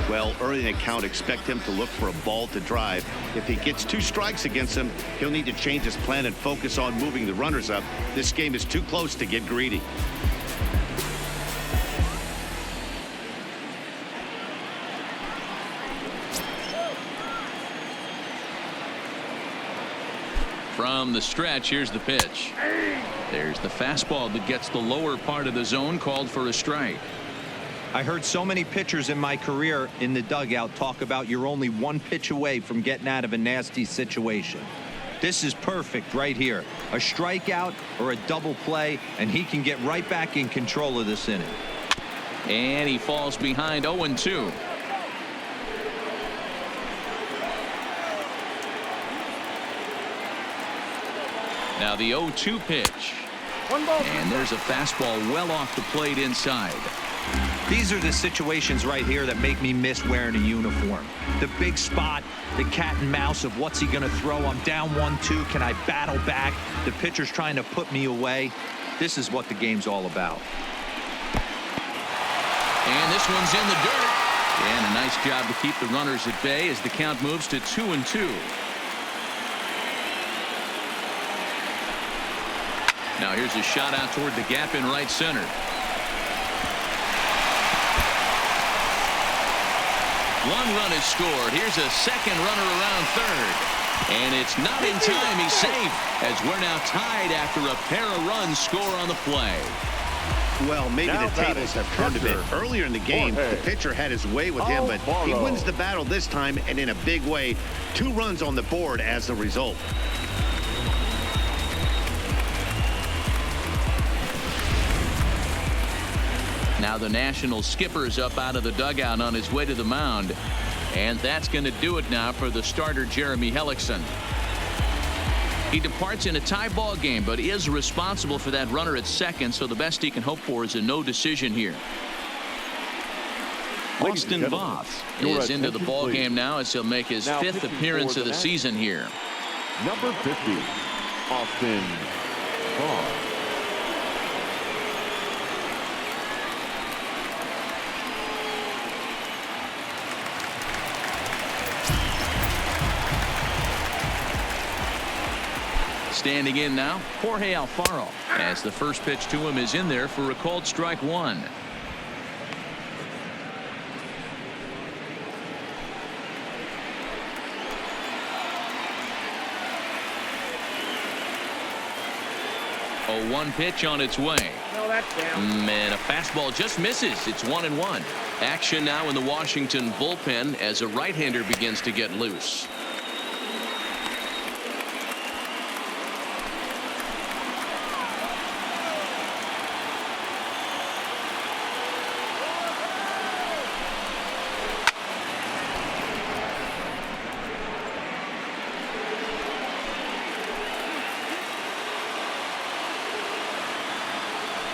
S2: Well, early in the count, expect him to look for a ball to drive. If he gets 2 strikes against him, he'll need to change his plan and focus on moving the runners up. This game is too close to get greedy.
S1: From the stretch, here's the pitch. There's the fastball that gets the lower part of the zone, called for a strike.
S4: I heard so many pitchers in my career in the dugout talk about you're only 1 pitch away from getting out of a nasty situation. This is perfect right here. A strikeout or a double play, and he can get right back in control of this inning.
S1: And he falls behind 0-2. Now the 0-2 pitch. And there's a fastball well off the plate inside.
S4: These are the situations right here that make me miss wearing a uniform. The big spot, the cat and mouse of what's he going to throw. I'm down 1-2. Can I battle back? The pitcher's trying to put me away. This is what the game's all about.
S1: And this one's in the dirt. And a nice job to keep the runners at bay as the count moves to 2-2. Now here's a shot out toward the gap in right center. One run is scored. Here's a second runner around third. And it's not in time. He's safe as we're now tied after a pair of runs score on the play.
S2: Well, maybe the tables have turned a bit. Earlier in the game, the pitcher had his way with him, but he wins the battle this time, and in a big way. 2 runs on the board as the result.
S1: Now the National skipper's up out of the dugout on his way to the mound. And that's going to do it now for the starter, Jeremy Hellickson. He departs in a tie ball game, but is responsible for that runner at second, so the best he can hope for is a no decision here. Austin Voth is into the ball game now as he'll make his 5th appearance of the season here.
S3: Number 50, Austin Voth.
S1: Standing in now, Jorge Alfaro, as the first pitch to him is in there for a called strike 1. A 1 pitch on its way. And a fastball just misses. It's 1-1. Action now in the Washington bullpen as a right-hander begins to get loose.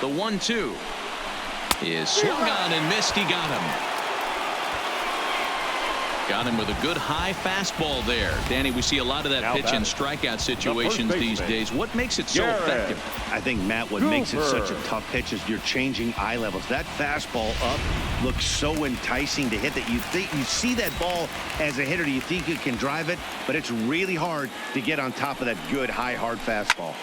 S1: The 1-2 is swung on and missed. He got him. Got him with a good high fastball there. Danny, we see a lot of that
S3: Now
S1: pitch in strikeout situations these days. What makes it so effective?
S2: I think, Matt, what makes it such a tough pitch is you're changing eye levels. That fastball up looks so enticing to hit that you see that ball as a hitter. You think you can drive it, but it's really hard to get on top of that good high hard fastball.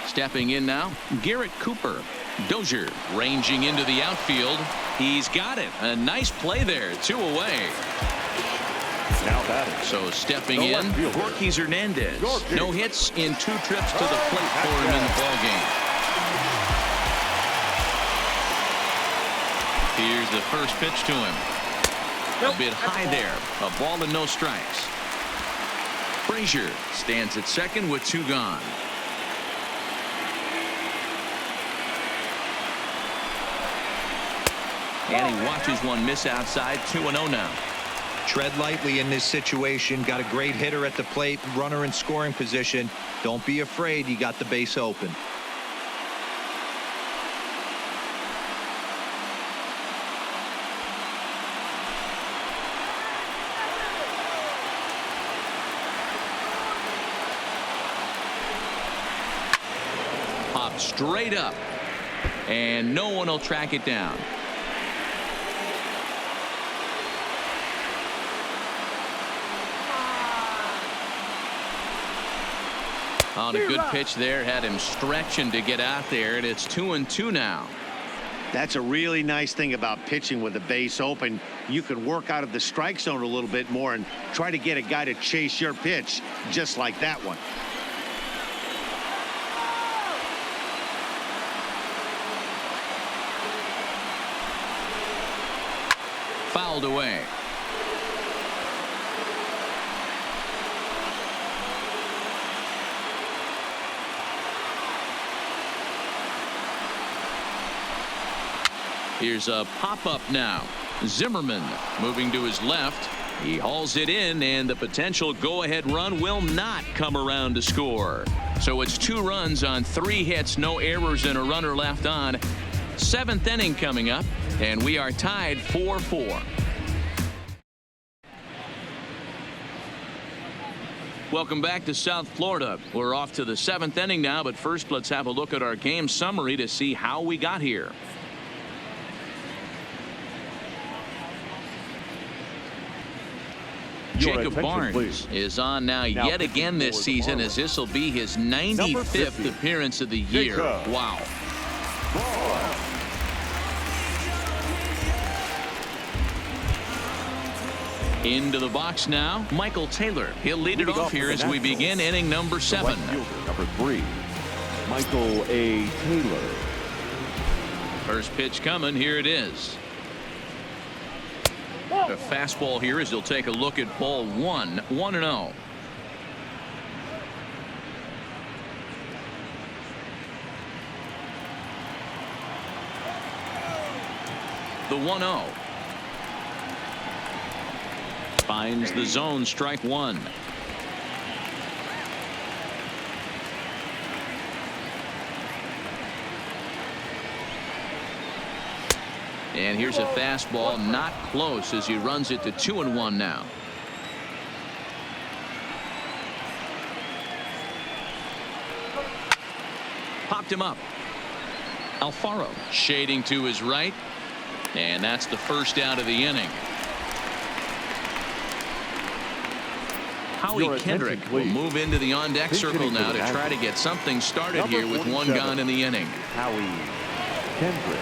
S1: Stepping in now, Garrett Cooper. Dozier ranging into the outfield. He's got it. A nice play there. 2 away.
S3: Now batting.
S1: So stepping in, Yorkis Hernandez. No hits in 2 trips to the plate for him in the ballgame. Here's the first pitch to him. A bit high there. A ball and no strikes. Frazier stands at second with 2 gone. And he watches one miss outside. 2-0 now.
S4: Tread lightly in this situation. Got a great hitter at the plate, runner in scoring position. Don't be afraid. You got the base open.
S1: Popped straight up, and no one will track it down. On a good pitch there, had him stretching to get out there, and it's 2-2 now.
S2: That's a really nice thing about pitching with the base open. You can work out of the strike zone a little bit more and try to get a guy to chase your pitch just like that one.
S1: Fouled away. Here's a pop-up now. Zimmerman moving to his left. He hauls it in, and the potential go-ahead run will not come around to score. So it's 2 runs on 3 hits, no errors, and a runner left on. 7th inning coming up, and we are tied 4-4. Welcome back to South Florida. We're off to the 7th inning now, but first let's have a look at our game summary to see how we got here. Jacob Barnes is on now yet again this season, as this will be his 95th appearance of the year. Wow. Into the box now, Michael Taylor. He'll lead it off here as we begin inning number 7.
S3: Number 3, Michael A. Taylor.
S1: First pitch coming. Here it is. A fastball here as he'll take a look at ball 1. 1-0. The 1-0. Finds the zone. Strike 1. And here's a fastball, not close, as he runs it to 2-1 now. Popped him up. Alfaro shading to his right, and that's the first out of the inning. Howie Kendrick will move into the on-deck circle now to try to get something started here with 1 gone in the inning.
S3: Howie Kendrick.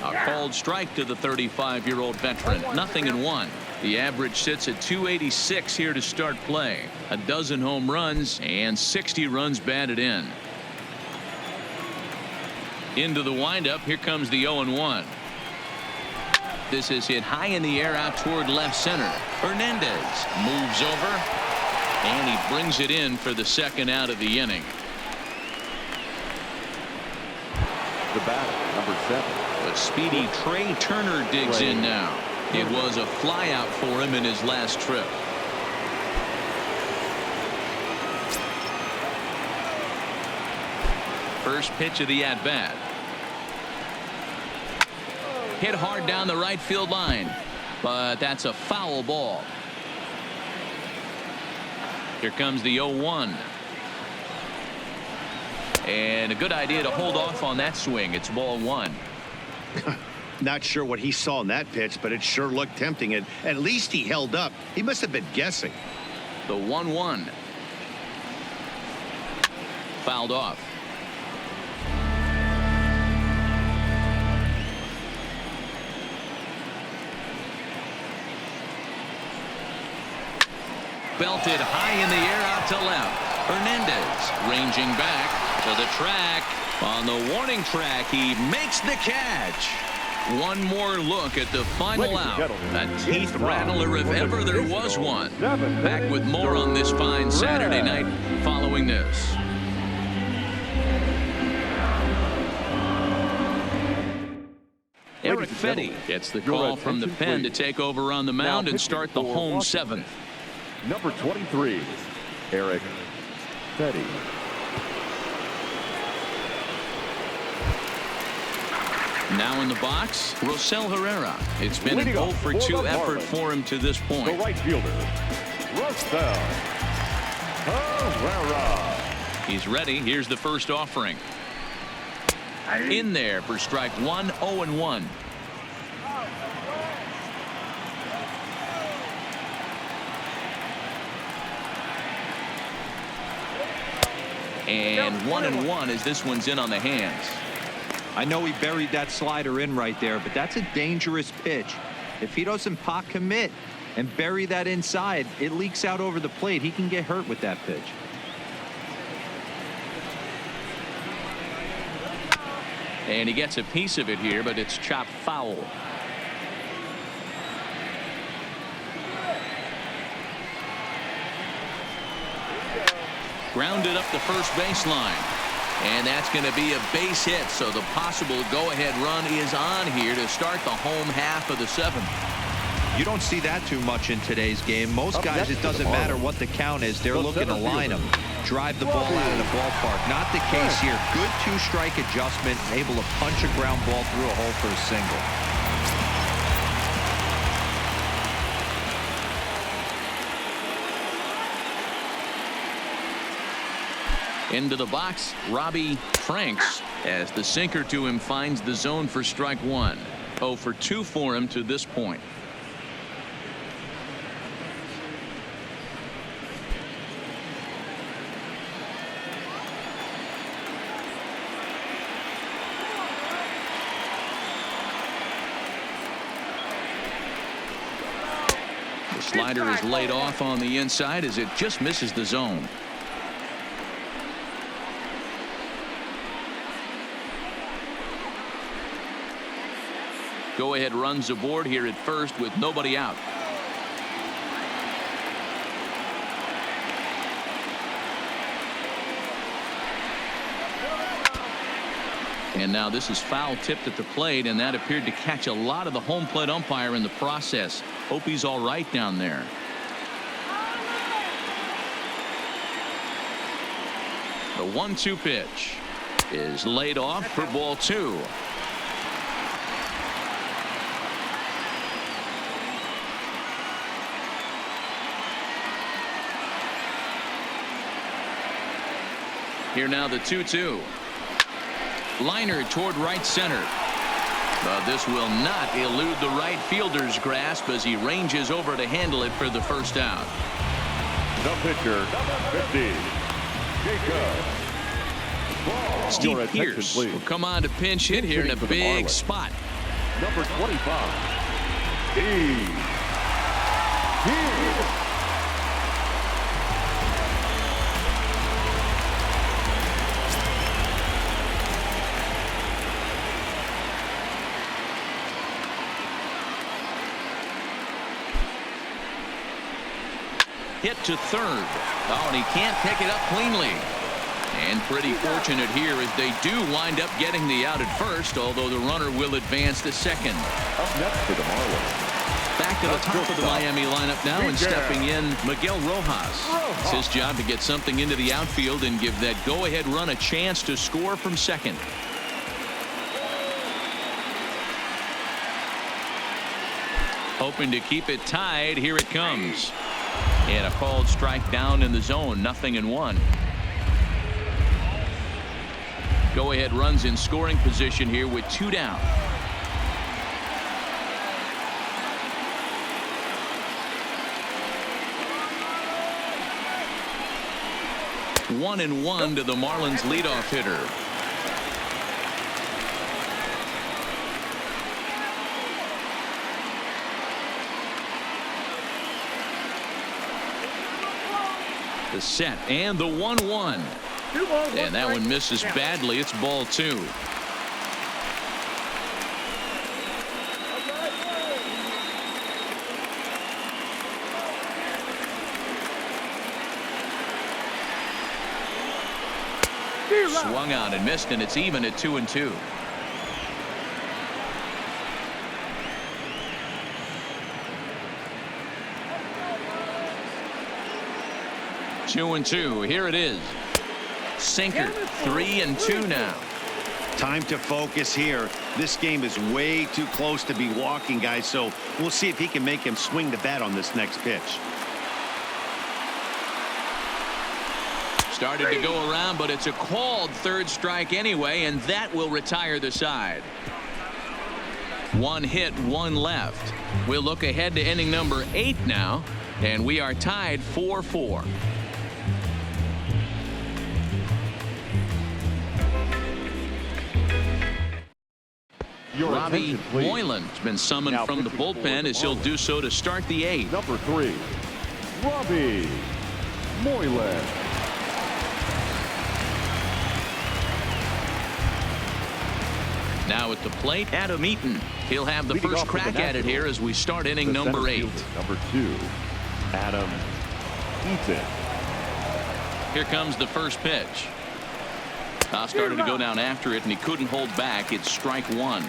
S1: A called strike to the 35-year-old veteran. 0-1. The average sits at 286 here to start play. A dozen home runs and 60 runs batted in. Into the windup. Here comes the 0-1. This is hit high in the air out toward left center. Hernandez moves over, and he brings it in for the second out of the inning.
S3: The batter, number 7.
S1: But speedy Trey Turner digs in now. It was a flyout for him in his last trip. First pitch of the at-bat. Hit hard down the right field line, but that's a foul ball. Here comes the 0-1. And a good idea to hold off on that swing. It's ball one.
S2: Not sure what he saw in that pitch, but it sure looked tempting. And at least he held up. He must have been guessing.
S1: The 1-1. Fouled off. Belted high in the air out to left. Hernandez ranging back to the track. On the warning track, he makes the catch. One more look at the final out. A teeth rattler if ever there was one. Back with more on this fine Saturday night following this. Eric Fetty gets the call from the pen to take over on the mound and start the home seventh.
S3: Number 23, Eric Fetty.
S1: Now in the box, Rosell Herrera. It's been an 0 for 2 effort for him to this point.
S3: The right fielder, Rosell Herrera.
S1: He's ready. Here's the first offering. In there for strike one, 0-1. And 1-1 as this one's in on the hands.
S4: I know he buried that slider in right there, but that's a dangerous pitch. If he doesn't pot commit and bury that inside, it leaks out over the plate. He can get hurt with that pitch.
S1: And he gets a piece of it here, but it's chopped foul. Grounded up the first baseline. And that's going to be a base hit, so the possible go-ahead run is on here to start the home half of the seventh.
S4: You don't see that too much in today's game. Most guys, it doesn't matter what the count is. They're looking to line them, drive the ball out of the ballpark. Not the case here. Good two-strike adjustment, able to punch a ground ball through a hole for a single.
S1: Into the box, Robbie Franks, as the sinker to him finds the zone for strike one. 0 for 2 for him to this point. The slider is laid off on the inside as it just misses the zone. Go-ahead runs aboard here at first with nobody out. And now this is foul tipped at the plate, and that appeared to catch a lot of the home plate umpire in the process. Hope he's all right down there. The 1-2 pitch is laid off for ball two. Here now the 2-2. Liner toward right center. But this will not elude the right fielder's grasp as he ranges over to handle it for the first out.
S3: The pitcher, number 50, Jacob.
S1: Steve Pierce will come on to pinch hit here in a big spot.
S3: Number 25, Steve Pierce.
S1: Hit to third. Oh, and he can't pick it up cleanly. And pretty fortunate here as they do wind up getting the out at first, although the runner will advance to second.
S3: Up next for the Marlins,
S1: back to the top of the Miami lineup now, and stepping in Miguel Rojas. It's his job to get something into the outfield and give that go-ahead run a chance to score from second. Hoping to keep it tied. Here it comes. And a called strike down in the zone. 0-1. Go-ahead runs in scoring position here with 2 down. One and one to the Marlins leadoff hitter. The set and the 1-1. And that one misses badly. It's ball 2. Swung out and missed, and it's even at 2-2. Two and two. Here it is. Sinker. 3-2 now.
S2: Time to focus here. This game is way too close to be walking, guys, so we'll see if he can make him swing the bat on this next pitch.
S1: Started to go around, but it's a called third strike anyway, and that will retire the side. 1 hit, 1 left. We'll look ahead to inning number 8 now, and we are tied 4-4. Robbie Moylan's been summoned from the bullpen, as he'll do so to start the 8th.
S3: Number 3, Robbie Moylan.
S1: Now at the plate, Adam Eaton. He'll have the first crack at it here as we start inning number 8.
S3: Number 2, Adam Eaton.
S1: Here comes the first pitch. Started to go down after it, and he couldn't hold back. It's strike 1.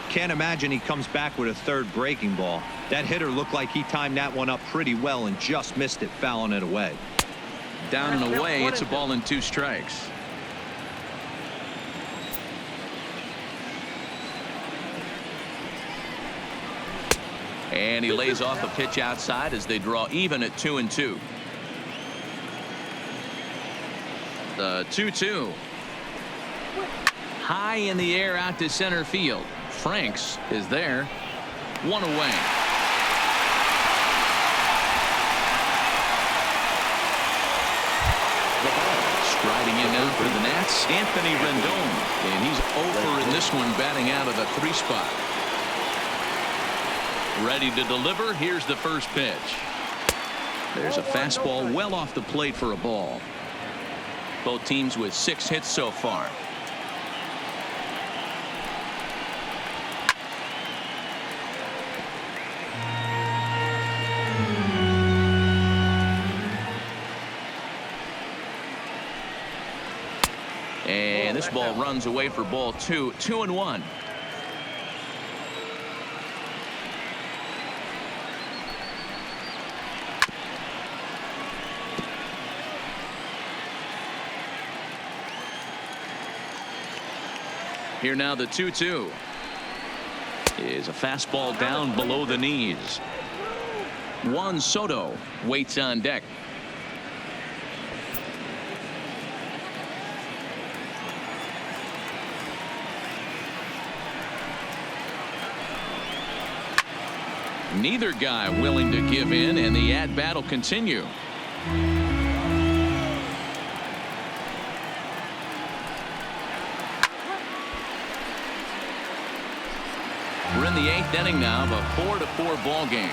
S4: Can't imagine he comes back with a third breaking ball. That hitter looked like he timed that one up pretty well and just missed it, fouling it away.
S1: Down and away. It's a ball and 2 strikes. And he lays off a pitch outside as they draw even at 2-2. The 2-2. High in the air out to center field. Franks is there. 1 away. Striding in now for the Nats, Anthony Rendon, and he's over in this one, batting out of the 3 spot. Ready to deliver. Here's the first pitch. There's a fastball well off the plate for a ball. Both teams with 6 hits so far. And this ball runs away for ball 2. 2-1. Here now the 2-2 is a fastball down below the knees. Juan Soto waits on deck. Neither guy willing to give in, and the at-bat will continue. We're in the 8th inning now of a 4-4 ball game.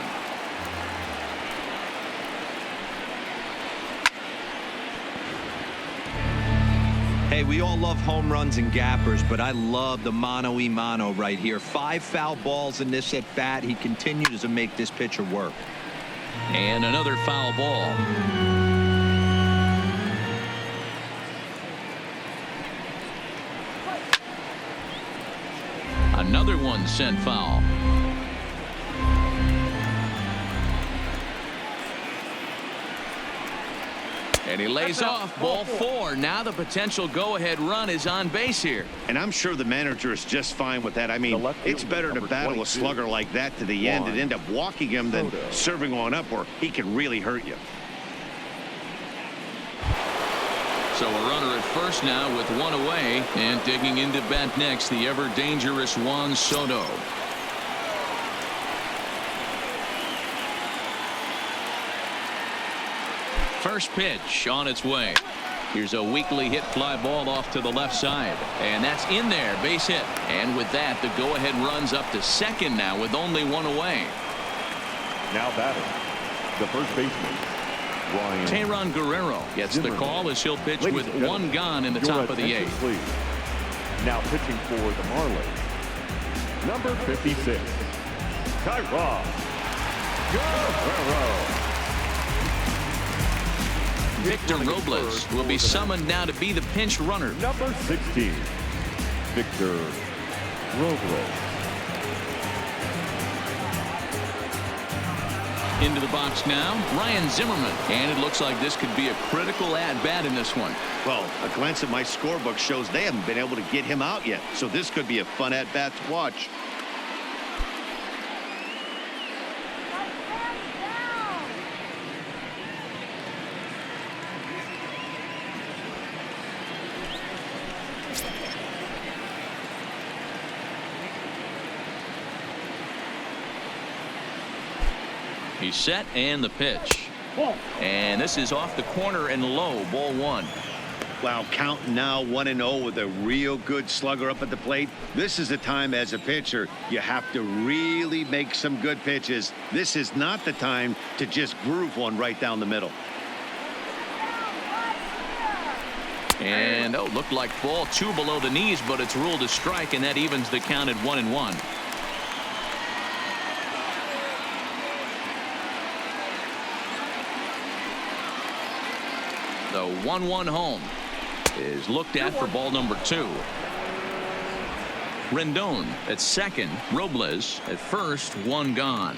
S4: Hey, we all love home runs and gappers, but I love the mano-a-mano right here. 5 foul balls in this at bat. He continues to make this pitcher work.
S1: And another foul ball. Another one sent foul. And he lays off. Ball 4. Now the potential go-ahead run is on base here.
S2: And I'm sure the manager is just fine with that. I mean, it's better to battle a slugger like that to the end and end up walking him than serving on up where he can really hurt you.
S1: So a runner at first now with 1 away, and digging into bat next, the ever-dangerous Juan Soto. First pitch on its way. Here's a weakly hit fly ball off to the left side, and that's in there, base hit. And with that, the go-ahead runs up to second now with only 1 away.
S3: Now batting, the first baseman, Ryan
S1: Teheran Guerrero gets the call as he'll pitch with 1 gone in the top of the 8th.
S3: Please. Now pitching for the Marlins, number 56, Teheran Guerrero.
S1: Victor Robles will be summoned now to be the pinch runner.
S3: Number 16, Victor Robles.
S1: Into the box now, Ryan Zimmerman. And it looks like this could be a critical at-bat in this one.
S2: Well, a glance at my scorebook shows they haven't been able to get him out yet. So this could be a fun at-bat to watch.
S1: He's set, and the pitch. And this is off the corner and low, ball 1.
S2: Wow, counting now 1-0 with a real good slugger up at the plate. This is the time as a pitcher you have to really make some good pitches. This is not the time to just groove one right down the middle.
S1: And looked like ball 2 below the knees, but it's ruled a strike, and that evens the count at 1-1. The 1-1 home is looked at for ball number 2. Rendon at second, Robles at first, 1 gone.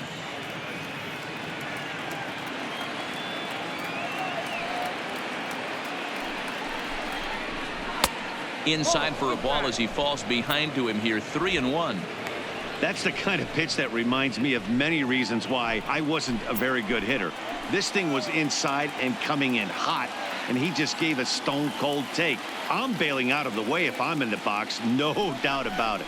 S1: Inside for a ball as he falls behind to him here, 3-1.
S2: That's the kind of pitch that reminds me of many reasons why I wasn't a very good hitter. This thing was inside and coming in hot, and he just gave a stone cold take. I'm bailing out of the way if I'm in the box, no doubt about it.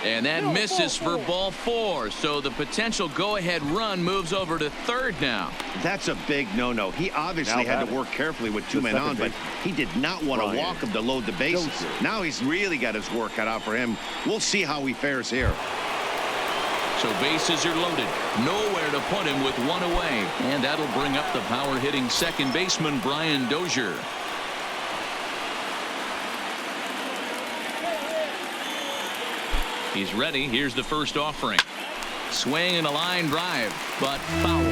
S1: And that misses for ball 4, so the potential go-ahead run moves over to third now.
S2: That's a big no-no. He obviously had to work carefully with 2 men on, but he did not want to walk him to load the bases. Now he's really got his work cut out for him. We'll see how he fares here.
S1: So bases are loaded. Nowhere to put him with 1 away. And that'll bring up the power-hitting second baseman, Brian Dozier. He's ready. Here's the first offering. Swing and a line drive, but foul.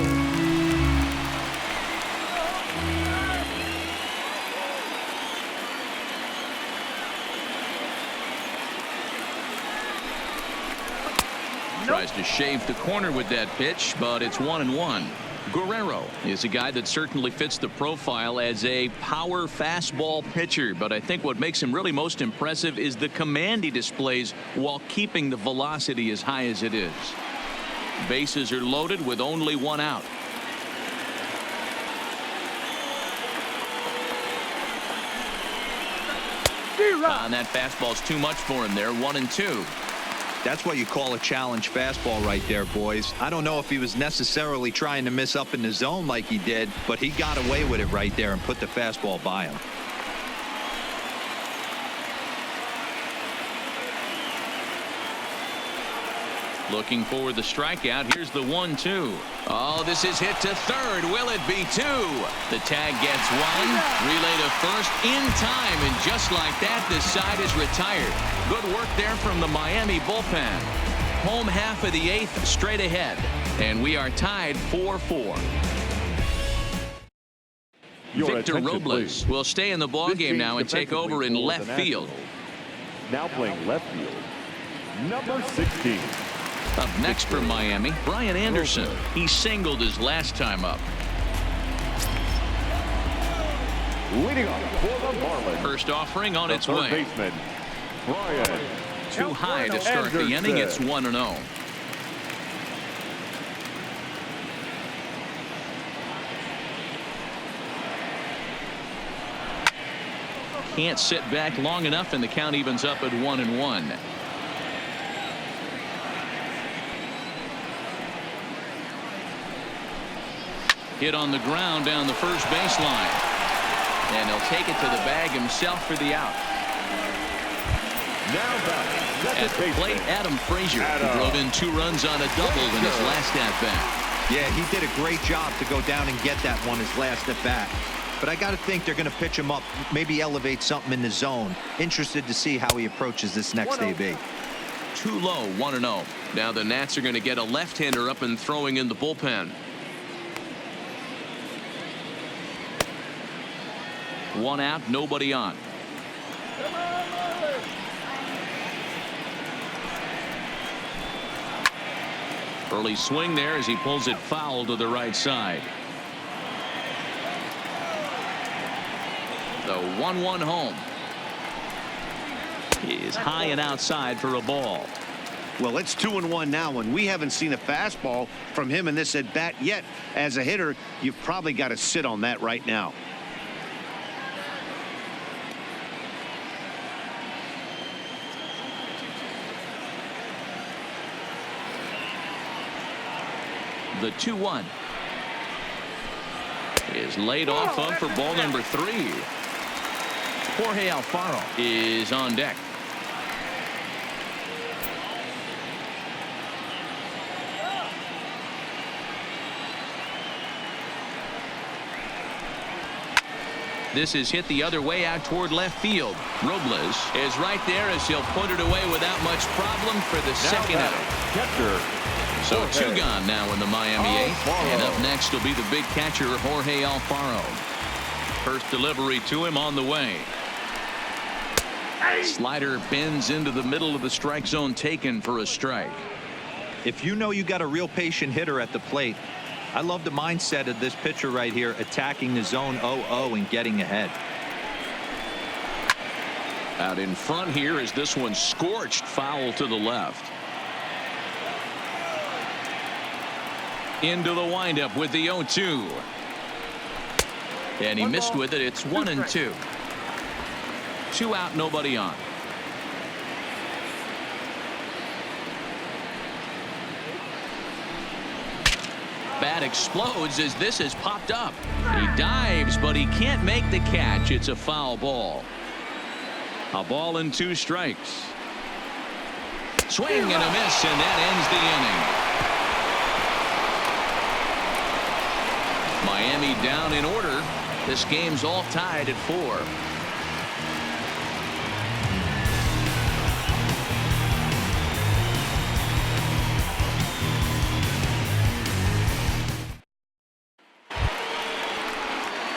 S1: Tries to shave the corner with that pitch, but it's 1-1. Guerrero is a guy that certainly fits the profile as a power fastball pitcher, but I think what makes him really most impressive is the command he displays while keeping the velocity as high as it is. Bases are loaded with only 1 out. And that fastball's too much for him there, 1-2.
S4: That's what you call a challenge fastball right there, boys. I don't know if he was necessarily trying to miss up in the zone like he did, but he got away with it right there and put the fastball by him.
S1: Looking for the strikeout. Here's the 1-2. Oh, this is hit to third. Will it be two? The tag gets one. Relay to first in time. And just like that, this side is retired. Good work there from the Miami bullpen. Home half of the 8th straight ahead. And we are tied 4-4. Victor Robles will stay in the ballgame now and take over in left field.
S3: Now playing left field, number 16.
S1: Up next for Miami, Brian Anderson. He singled his last time up.
S3: Leading off for the Marlins.
S1: First offering on its way.
S3: Baseman, Brian.
S1: Too high to start the inning. It's 1-0. Can't sit back long enough, and the count evens up at 1-1. Hit on the ground down the first baseline. And he'll take it to the bag himself for the out. At the plate, Adam Frazier drove in 2 runs on a double in his last at-bat.
S4: Yeah, he did a great job to go down and get that one his last at-bat. But I got to think they're going to pitch him up, maybe elevate something in the zone. Interested to see how he approaches this next AB.
S1: Too low, 1-0. Now the Nats are going to get a left-hander up and throwing in the bullpen. 1 out, nobody on. Early swing there as he pulls it foul to the right side. The 1-1 home is high and outside for a ball.
S2: Well, it's 2-1 now, and we haven't seen a fastball from him in this at bat yet. As a hitter, you've probably got to sit on that right now.
S1: The 2-1 is laid off of for ball number 3. Jorge Alfaro is on deck. This is hit the other way out toward left field. Robles is right there as he'll put it away without much problem for the second out. So 2 gone now in the Miami 8th. And up next will be the big catcher, Jorge Alfaro. First delivery to him on the way. Slider bends into the middle of the strike zone, taken for a strike.
S4: If you know you got a real patient hitter at the plate, I love the mindset of this pitcher right here, attacking the zone 0-0 and getting ahead.
S1: Out in front here is this one scorched foul to the left. Into the windup with the 0-2. And he missed with it. It's 1-2. 2 out, nobody on. Bat explodes as this is popped up. He dives, but he can't make the catch. It's a foul ball. A ball and 2 strikes. Swing and a miss, and that ends the inning. Miami down in order. This game's all tied at 4.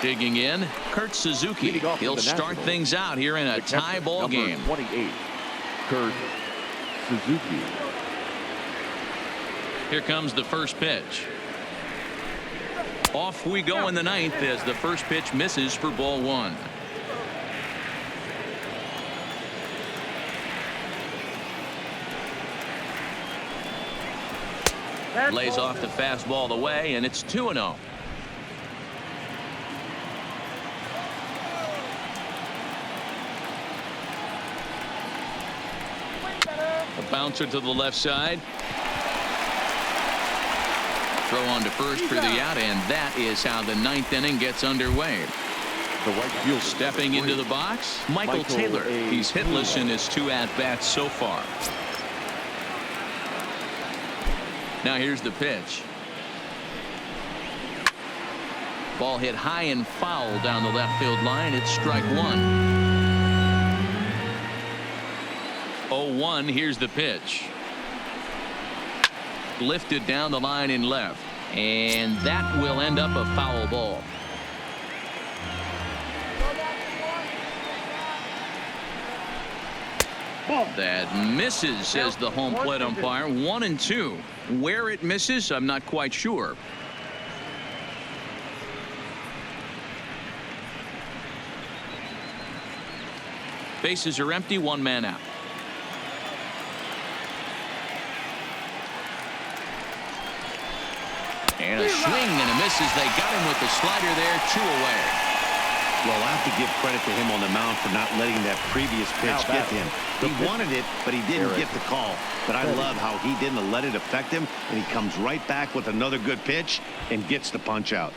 S1: Digging in, Kurt Suzuki. He'll start things out here in a tie ball game.
S3: 28, Kurt Suzuki.
S1: Here comes the first pitch. Off we go in the 9th as the first pitch misses for ball 1. Lays off the fastball away, and it's 2-0. A bouncer to the left side. Throw on to first for the out, and that is how the 9th inning gets underway.
S3: The right fielder
S1: stepping into the box, Michael Taylor. He's hitless in his 2 at-bats so far. Now here's the pitch. Ball hit high and foul down the left field line. It's strike one. 0-1. Here's the pitch. Lifted down the line in left. And that will end up a foul ball. That misses, says the home plate umpire. 1-2. Where it misses, I'm not quite sure. Bases are empty, one man out. And a swing and a miss as they got him with the slider there. 2 away.
S2: Well, I have to give credit to him on the mound for not letting that previous pitch get to him. He wanted it, but he didn't get the call. But I love how he didn't let it affect him, and he comes right back with another good pitch and gets the punch out.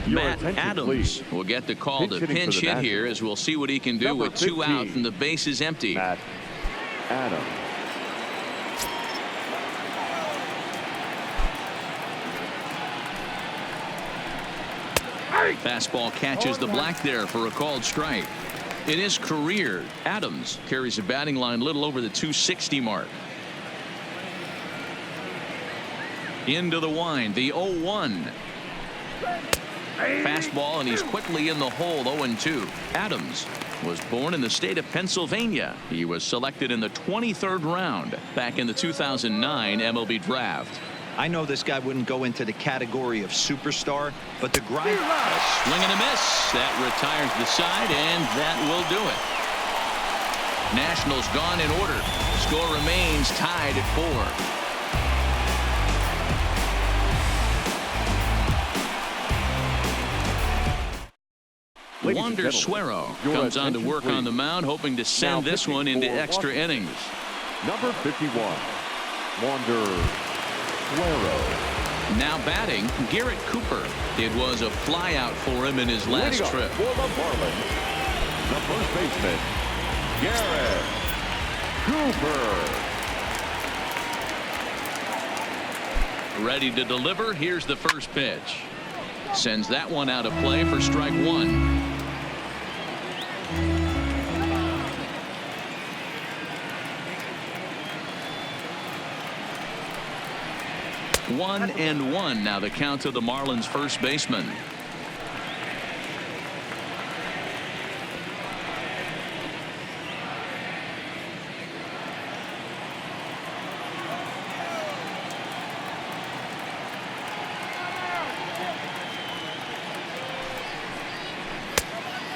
S1: Matt Adams will get the call to pinch hit here, as we'll see what he can do with 2 out and the bases empty.
S3: Matt Adams.
S1: Fastball catches the black there for a called strike. In his career, Adams carries a batting line little over the 260 mark. Into the wind, the 0-1. Fastball, and he's quickly in the hole. 0-2. Adams was born in the state of Pennsylvania. He was selected in the 23rd round back in the 2009 MLB draft.
S4: I know this guy wouldn't go into the category of superstar, but the grind.
S1: A swing and a miss. That retires the side, and that will do it. Nationals gone in order. Score remains tied at 4. Wander Suero comes on to work on the mound, hoping to send this one into extra innings.
S3: Number 51, Wander Suero.
S1: Now batting, Garrett Cooper. It was a flyout for him in his last trip.
S3: For the Marlins, the first baseman, Garrett Cooper.
S1: Ready to deliver. Here's the first pitch. Sends that one out of play for strike one. 1-1 now the count to the Marlins first baseman.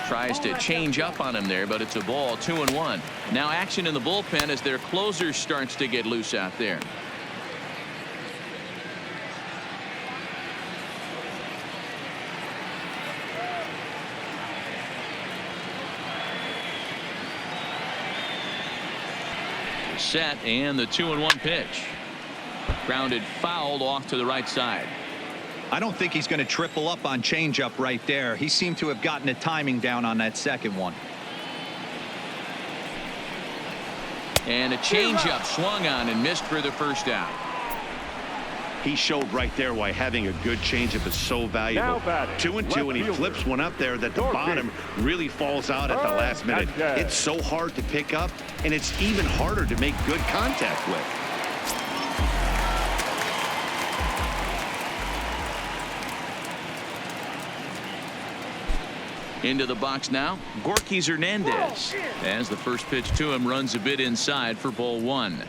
S1: Tries to change up on him there, but it's a ball. 2-1. Now action in the bullpen as their closer starts to get loose out there. Set, and the 2-1 pitch. Grounded fouled off to the right side.
S4: I don't think he's going to triple up on changeup right there. He seemed to have gotten the timing down on that second one.
S1: And a changeup swung on and missed for the first out.
S2: He showed right there why having a good changeup is so valuable. 2-2, and he flips one up there that the bottom really falls out at the last minute. It's so hard to pick up, and it's even harder to make good contact with.
S1: Into the box now, Gorky Hernandez. As the first pitch to him runs a bit inside for ball one.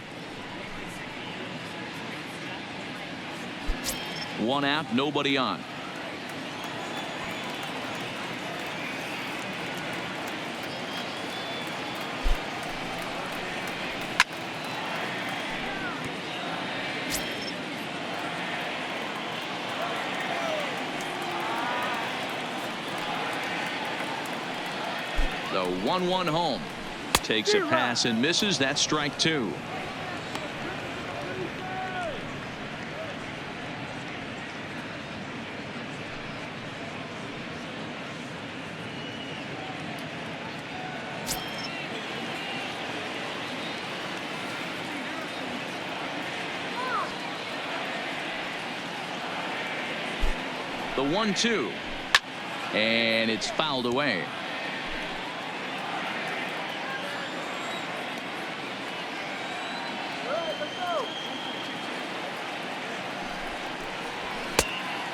S1: 1 out, nobody on. The 1-1 home. Takes a pass and misses. That's strike two. The 1-2. And it's fouled away.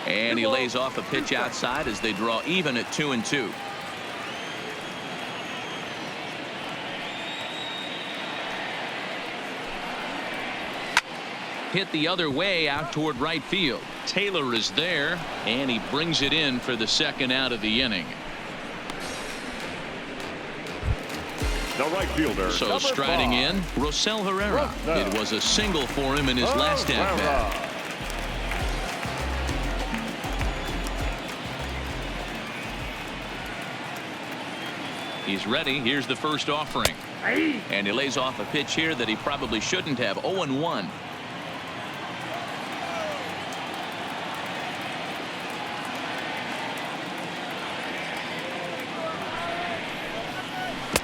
S1: And he lays off a pitch outside as they draw even at 2-2. Hit the other way out toward right field. Taylor is there, and he brings it in for the second out of the inning.
S3: The right fielder.
S1: So striding in, Rosell Herrera. It was a single for him in his last at bat. He's ready. Here's the first offering. And he lays off a pitch here that he probably shouldn't have. 0-1.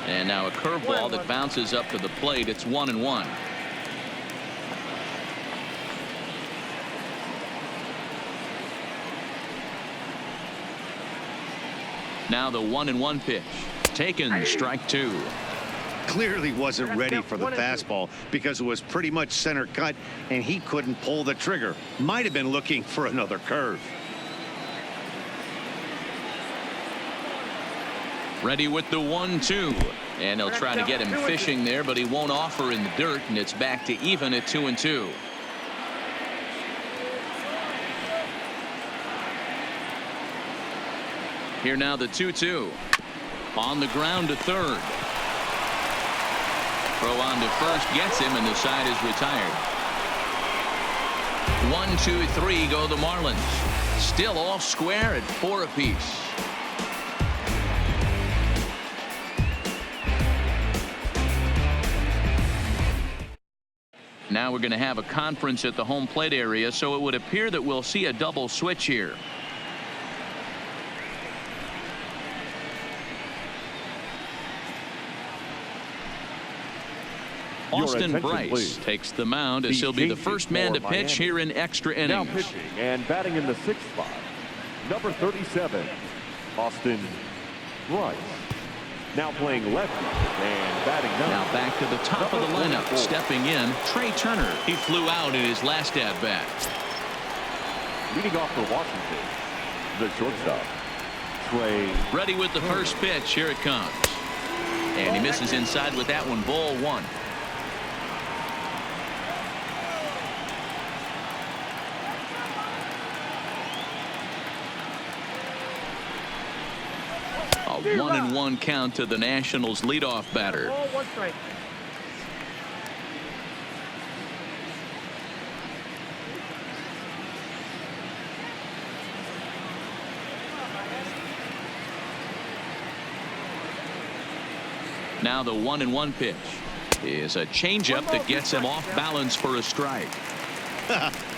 S1: And now a curveball that bounces up to the plate. It's 1-1. Now the 1-1 pitch. Taken, strike 2.
S2: Clearly wasn't ready for the fastball because it was pretty much center cut and he couldn't pull the trigger. Might have been looking for another curve.
S1: Ready with the 1-2. And they'll try to get him fishing there, but he won't offer in the dirt, and it's back to even at 2-2. Here now the 2-2. On the ground to third. Throw on to first gets him, and the side is retired. 1, 2, 3 go the Marlins. Still all square at 4 apiece. Now we're going to have a conference at the home plate area, so it would appear that we'll see a double switch here. Austin Bryce takes the mound as he'll be the first man to pitch here in extra innings.
S3: Now pitching and batting in the 6th spot, number 37, Austin Bryce. Now playing left and batting ninth.
S1: Now back to the top of the lineup. 24. Stepping in, Trey Turner. He flew out in his last at bat.
S3: Leading off for Washington, the shortstop, Trey.
S1: Ready with the first pitch. Here it comes. And he misses inside with that one. Ball 1. A 1-1 count to the Nationals leadoff batter.
S6: One strike.
S1: Now the 1-1 pitch is a changeup that gets him off balance for a strike.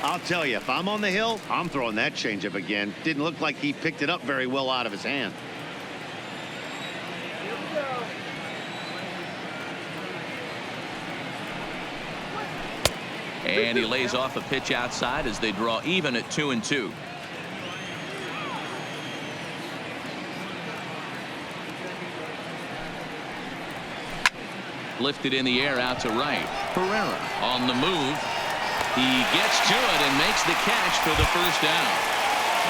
S2: I'll tell you, if I'm on the hill, I'm throwing that changeup again. Didn't look like he picked it up very well out of his hand.
S1: And he lays off a pitch outside as they draw even at 2-2. Lifted in the air out to right. Herrera on the move. He gets to it and makes the catch for the first down.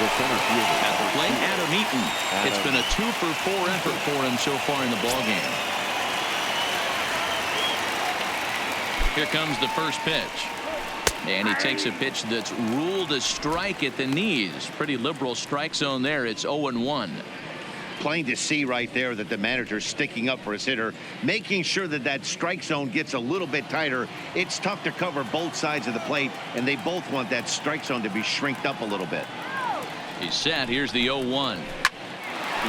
S1: At the plate, Adam Eaton. It's been a 2-for-4 effort for him so far in the ballgame. Here comes the first pitch. And he takes a pitch that's ruled a strike at the knees. Pretty liberal strike zone there. It's 0-1.
S2: Plain to see right there that the manager's sticking up for his hitter, making sure that that strike zone gets a little bit tighter. It's tough to cover both sides of the plate, and they both want that strike zone to be shrinked up a little bit.
S1: He's set. Here's the 0-1.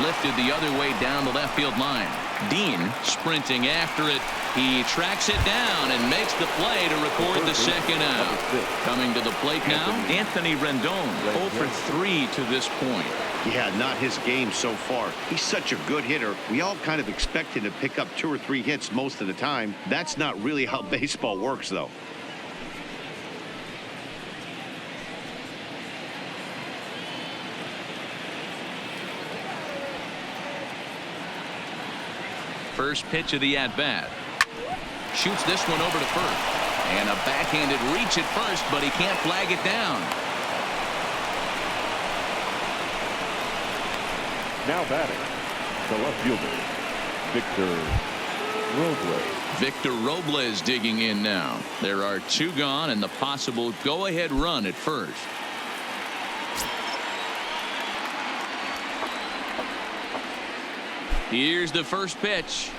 S1: Lifted the other way down the left field line. Dean sprinting after it. He tracks it down and makes the play to record the second out. Coming to the plate now, Anthony Rendon, 0 for 3 to this point.
S2: Yeah, not his game so far. He's such a good hitter. We all kind of expect him to pick up 2 or 3 hits most of the time. That's not really how baseball works, though.
S1: First pitch of the at-bat. Shoots this one over to first. And a backhanded reach at first, but he can't flag it down.
S3: Now batting, the left fielder, Victor Robles.
S1: Victor Robles digging in now. There are 2 gone and the possible go-ahead run at first. Here's the first pitch.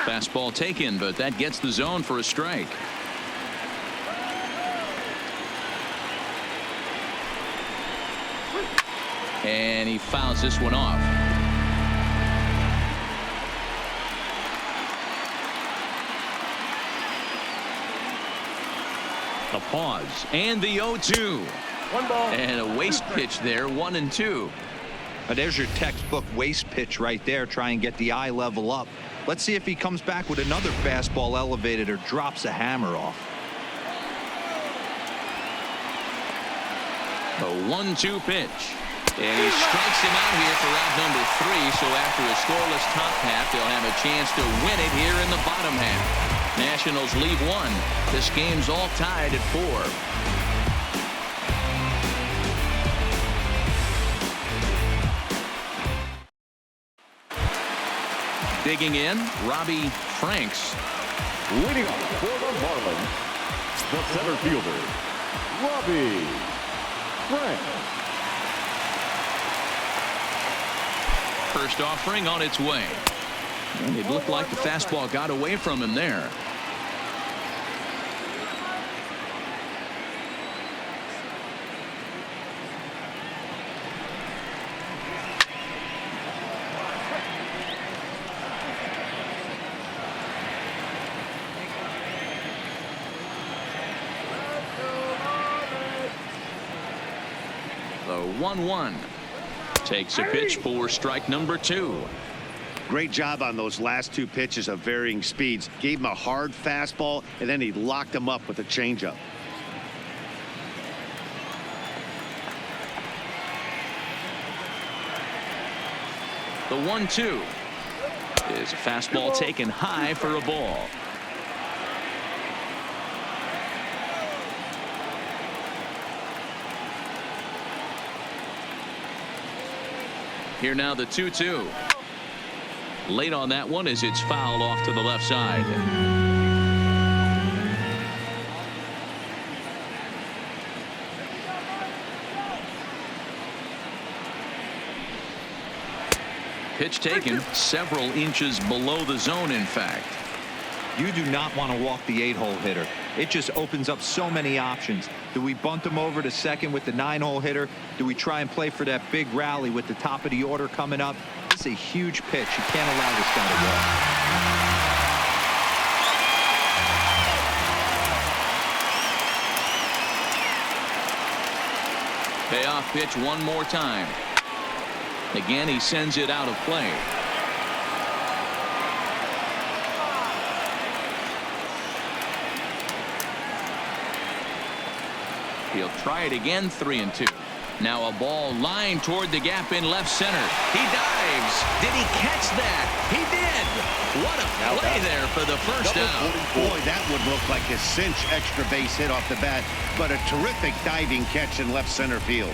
S1: Fastball taken, but that gets the zone for a strike. And he fouls this one off. A pause and the 0-2.
S3: 1 ball.
S1: And a waste pitch there, 1-2.
S4: There's your textbook waste pitch right there. Try and get the eye level up. Let's see if he comes back with another fastball elevated or drops a hammer off.
S1: A 1-2 pitch. And he strikes him out here for out number 3. So after a scoreless top half, they'll have a chance to win it here in the bottom half. Nationals lead 1. This game's all tied at 4. Digging in, Robbie Franks.
S3: Leading off for the Marlins, the center fielder, Robbie Franks.
S1: First offering on its way. And it looked like the fastball got away from him there. The 1-1 takes a pitch for strike number 2.
S2: Great job on those last 2 pitches of varying speeds. Gave him a hard fastball, and then he locked him up with a changeup.
S1: The 1-2 is a fastball taken high for a ball. Here now the 2-2. Late on that one as it's fouled off to the left side. Pitch taken several inches below the zone, in fact.
S4: You do not want to walk the 8-hole hitter. It just opens up so many options. Do we bunt him over to second with the 9-hole hitter? Do we try and play for that big rally with the top of the order coming up? This is a huge pitch. You can't allow this guy to walk.
S1: Payoff pitch one more time. Again, he sends it out of play. He'll try it again, 3-2. Now a ball lined toward the gap in left center. He dives. Did he catch that? He did. What a play there for the first out.
S2: Boy, that would look like a cinch extra base hit off the bat, but a terrific diving catch in left center field.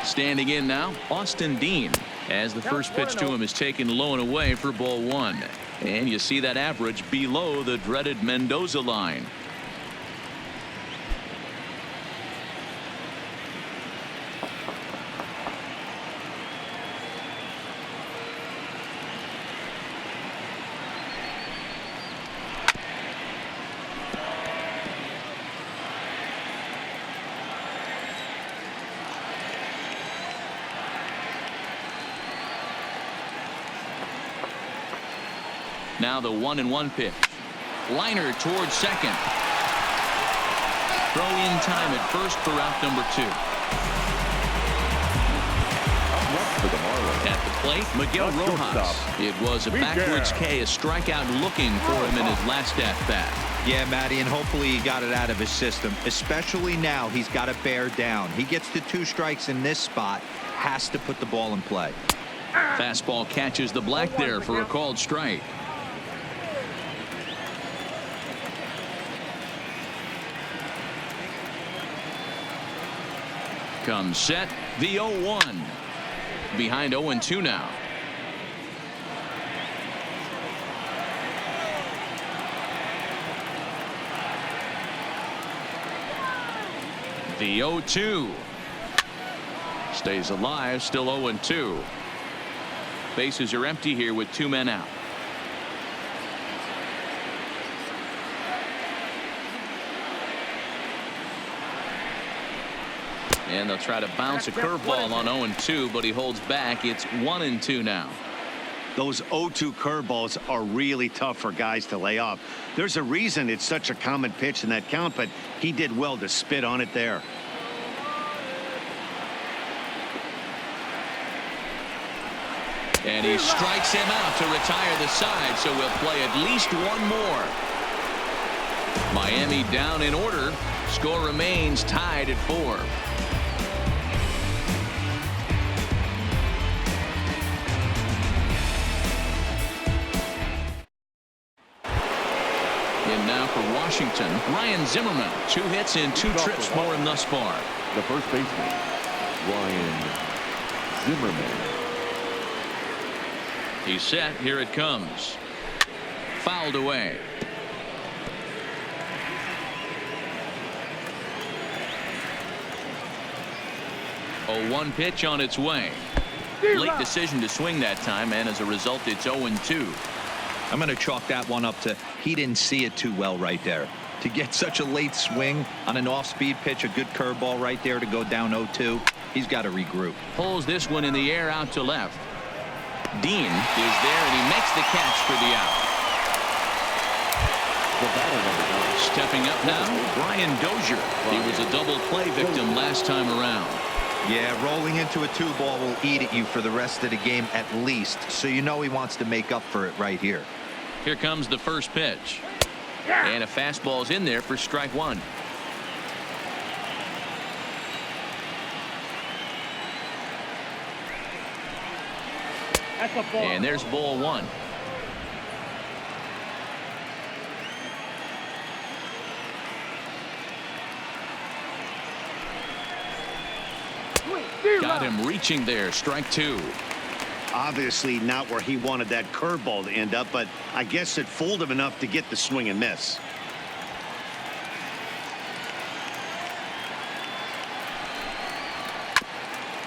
S1: Standing in now, Austin Dean, as the first pitch to him is taken low and away for ball 1. And you see that average below the dreaded Mendoza line. Now the 1-1 pitch. Liner towards second. Throw in time at first for out number 2.
S3: Up next for the Marlins,
S1: At the plate, Miguel Rojas. It was a backwards K, a strikeout looking for him in his last at-bat.
S4: Yeah, Matty, and hopefully he got it out of his system, especially now he's got to bear down. He gets to 2 strikes in this spot, has to put the ball in play.
S1: Fastball catches the black there for a called strike. Comes set, the 0-1. Behind 0-2 now. The 0-2. Stays alive, still 0-2. Bases are empty here with 2 men out. And they'll try to bounce a curveball on 0-2, but he holds back. It's 1-2 now.
S2: Those 0-2 curveballs are really tough for guys to lay off. There's a reason it's such a common pitch in that count, but he did well to spit on it there.
S1: And he strikes him out to retire the side, so we'll play at least 1 more. Miami down in order. Score remains tied at 4. In now for Washington, Ryan Zimmerman. 2 hits in 2 trips for him thus far.
S3: The first baseman, Ryan Zimmerman.
S1: He's set. Here it comes. Fouled away. A 1 pitch on its way. Late decision to swing that time, and as a result, it's 0-2.
S4: I'm going to chalk that one up to he didn't see it too well right there. To get such a late swing on an off-speed pitch, a good curveball right there to go down 0-2, he's got to regroup.
S1: Pulls this one in the air out to left. Dean is there, and he makes the catch for the out. Stepping up now, Brian Dozier. He was a double play victim last time around.
S4: Yeah, rolling into a 2-ball will eat at you for the rest of the game at least, so you know he wants to make up for it right here.
S1: Here comes the first pitch. And a fastball's in there for strike 1. And there's ball 1. Got him reaching there. Strike 2.
S2: Obviously not where he wanted that curveball to end up, but I guess it fooled him enough to get the swing and miss.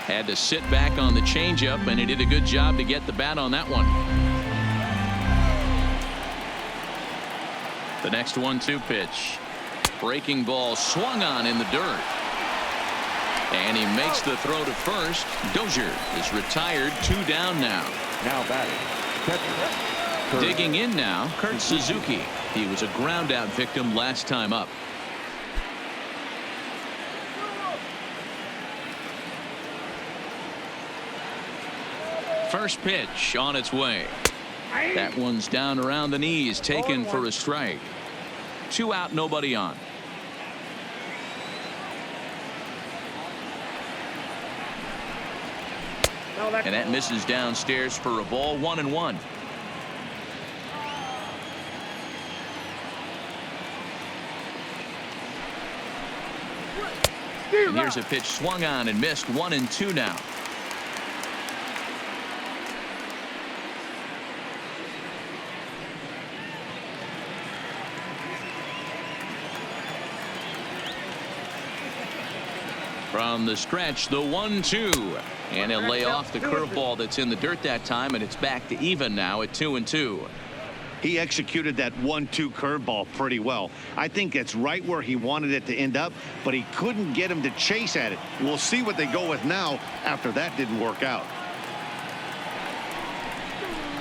S1: Had to sit back on the changeup, and he did a good job to get the bat on that one. The next 1-2 pitch. Breaking ball swung on in the dirt. And he makes the throw to first. Dozier is retired. 2 down now.
S3: Now batting, catcher.
S1: Digging in now, Kurt Suzuki. He was a ground out victim last time up. First pitch on its way. That one's down around the knees, taken for a strike. 2 out, nobody on. And that misses downstairs for a ball. 1-1. And here's a pitch swung on and missed. 1-2 now. From the stretch, the 1-2. And he'll lay off the curveball that's in the dirt that time, and it's back to even now at 2-2.
S2: He executed that 1-2 curveball pretty well. I think that's right where he wanted it to end up, but he couldn't get him to chase at it. We'll see what they go with now after that didn't work out.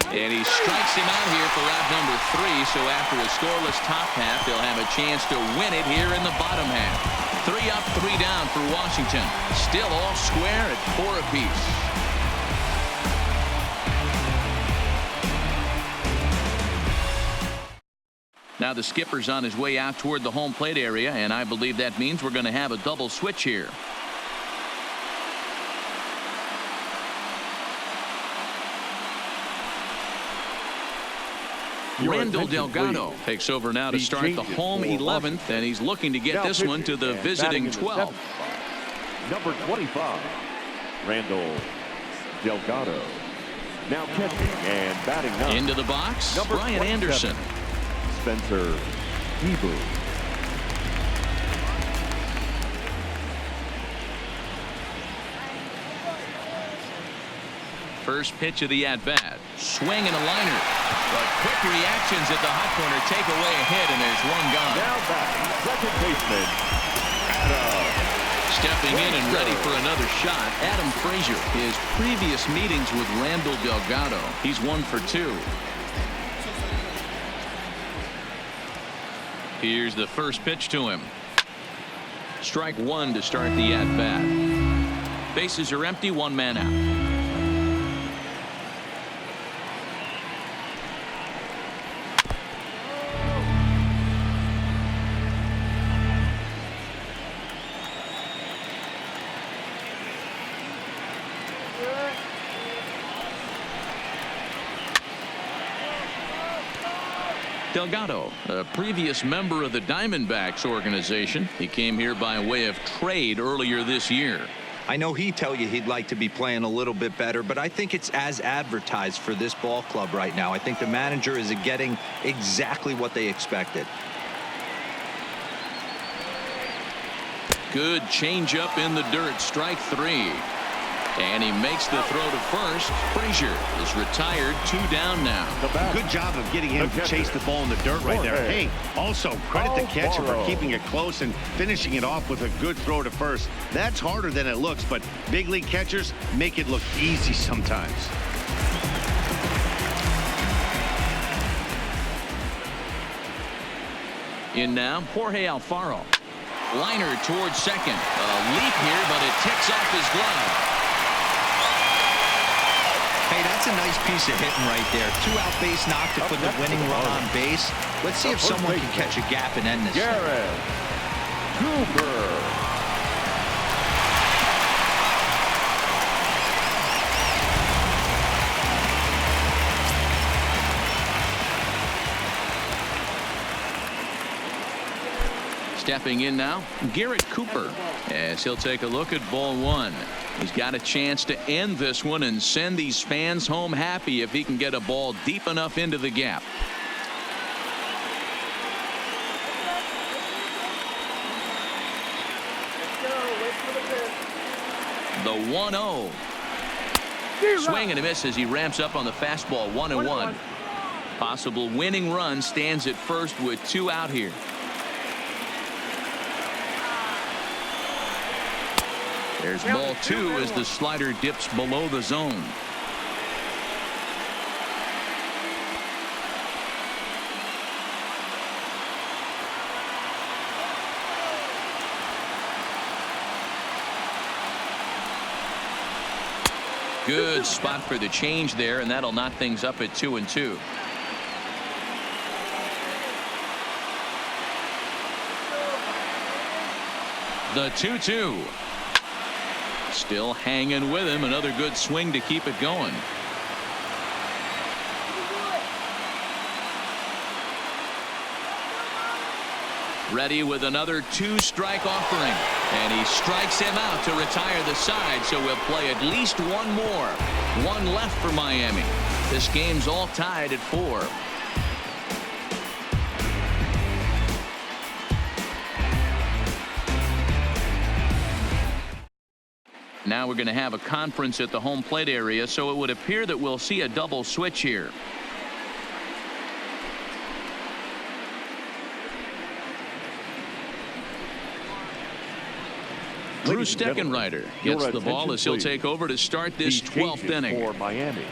S1: And he strikes him out here for out number 3. So after a scoreless top half, they'll have a chance to win it here in the bottom half. 3 up, 3 down for Washington. Still all square at 4 apiece. Now the skipper's on his way out toward the home plate area, and I believe that means we're going to have a double switch here. Randall Delgado takes over now to start the home 11th, and he's looking to get this one to the visiting 12th.
S3: Number 25, Randall Delgado. Now catching and batting up.
S1: Into the box, Brian Anderson.
S3: Spencer Ebu.
S1: First pitch of the at-bat. Swing and a liner. But quick reactions at the hot corner take away a hit, and there's one gone.
S3: Now batting, second baseman, Adam.
S1: Stepping in and ready for another shot, Adam Frazier. His previous meetings with Randall Delgado, he's 1 for 2. Here's the first pitch to him. Strike 1 to start the at-bat. Bases are empty, 1 man out. Delgado, a previous member of the Diamondbacks organization. He came here by way of trade earlier this year.
S4: I know he'd tell you he'd like to be playing a little bit better, but I think it's as advertised for this ball club right now. I think the manager is getting exactly what they expected.
S1: Good changeup in the dirt, strike 3. And he makes the throw to first. Frazier is retired, 2 down now.
S2: Good job of getting him to chase the ball in the dirt right there. Hey, also credit the catcher for keeping it close and finishing it off with a good throw to first. That's harder than it looks, but big league catchers make it look easy sometimes.
S1: In now, Jorge Alfaro. Liner towards second. A leap here, but it ticks off his glove.
S4: Hey, that's a nice piece of hitting right there. 2-out base knock to put the winning run on base. Let's see if someone can catch a gap and end this
S3: Garrett Cooper.
S1: Stepping in now, Garrett Cooper, as he'll take a look at ball 1. He's got a chance to end this one and send these fans home happy if he can get a ball deep enough into the gap. The 1-0. Swing and a miss as he ramps up on the fastball. 1-1. Possible winning run stands at first with 2 out here. There's ball 2 as the slider dips below the zone. Good spot for the change there, and that'll knock things up at 2-2. The 2-2. Still hanging with him. Another good swing to keep it going. Ready with another 2-strike offering. And he strikes him out to retire the side, so we'll play at least 1 more. 1 left for Miami. This game's all tied at 4. Now we're going to have a conference at the home plate area, so it would appear that we'll see a double switch here. Drew Steckenrider gets the ball as he'll take over to start this 12th inning.
S3: For Miami.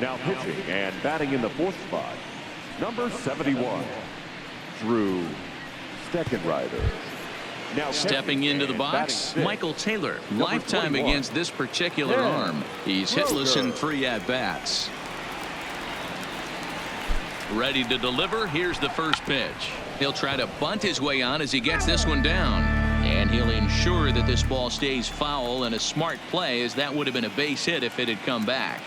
S3: Now pitching and batting in the 4th spot, number 71, Drew Steckenrider. Now
S1: stepping into the box, Michael Taylor. Lifetime against this particular arm. He's hitless in 3 at-bats. Ready to deliver. Here's the first pitch. He'll try to bunt his way on as he gets this one down. And he'll ensure that this ball stays foul, and a smart play, as that would have been a base hit if it had come back.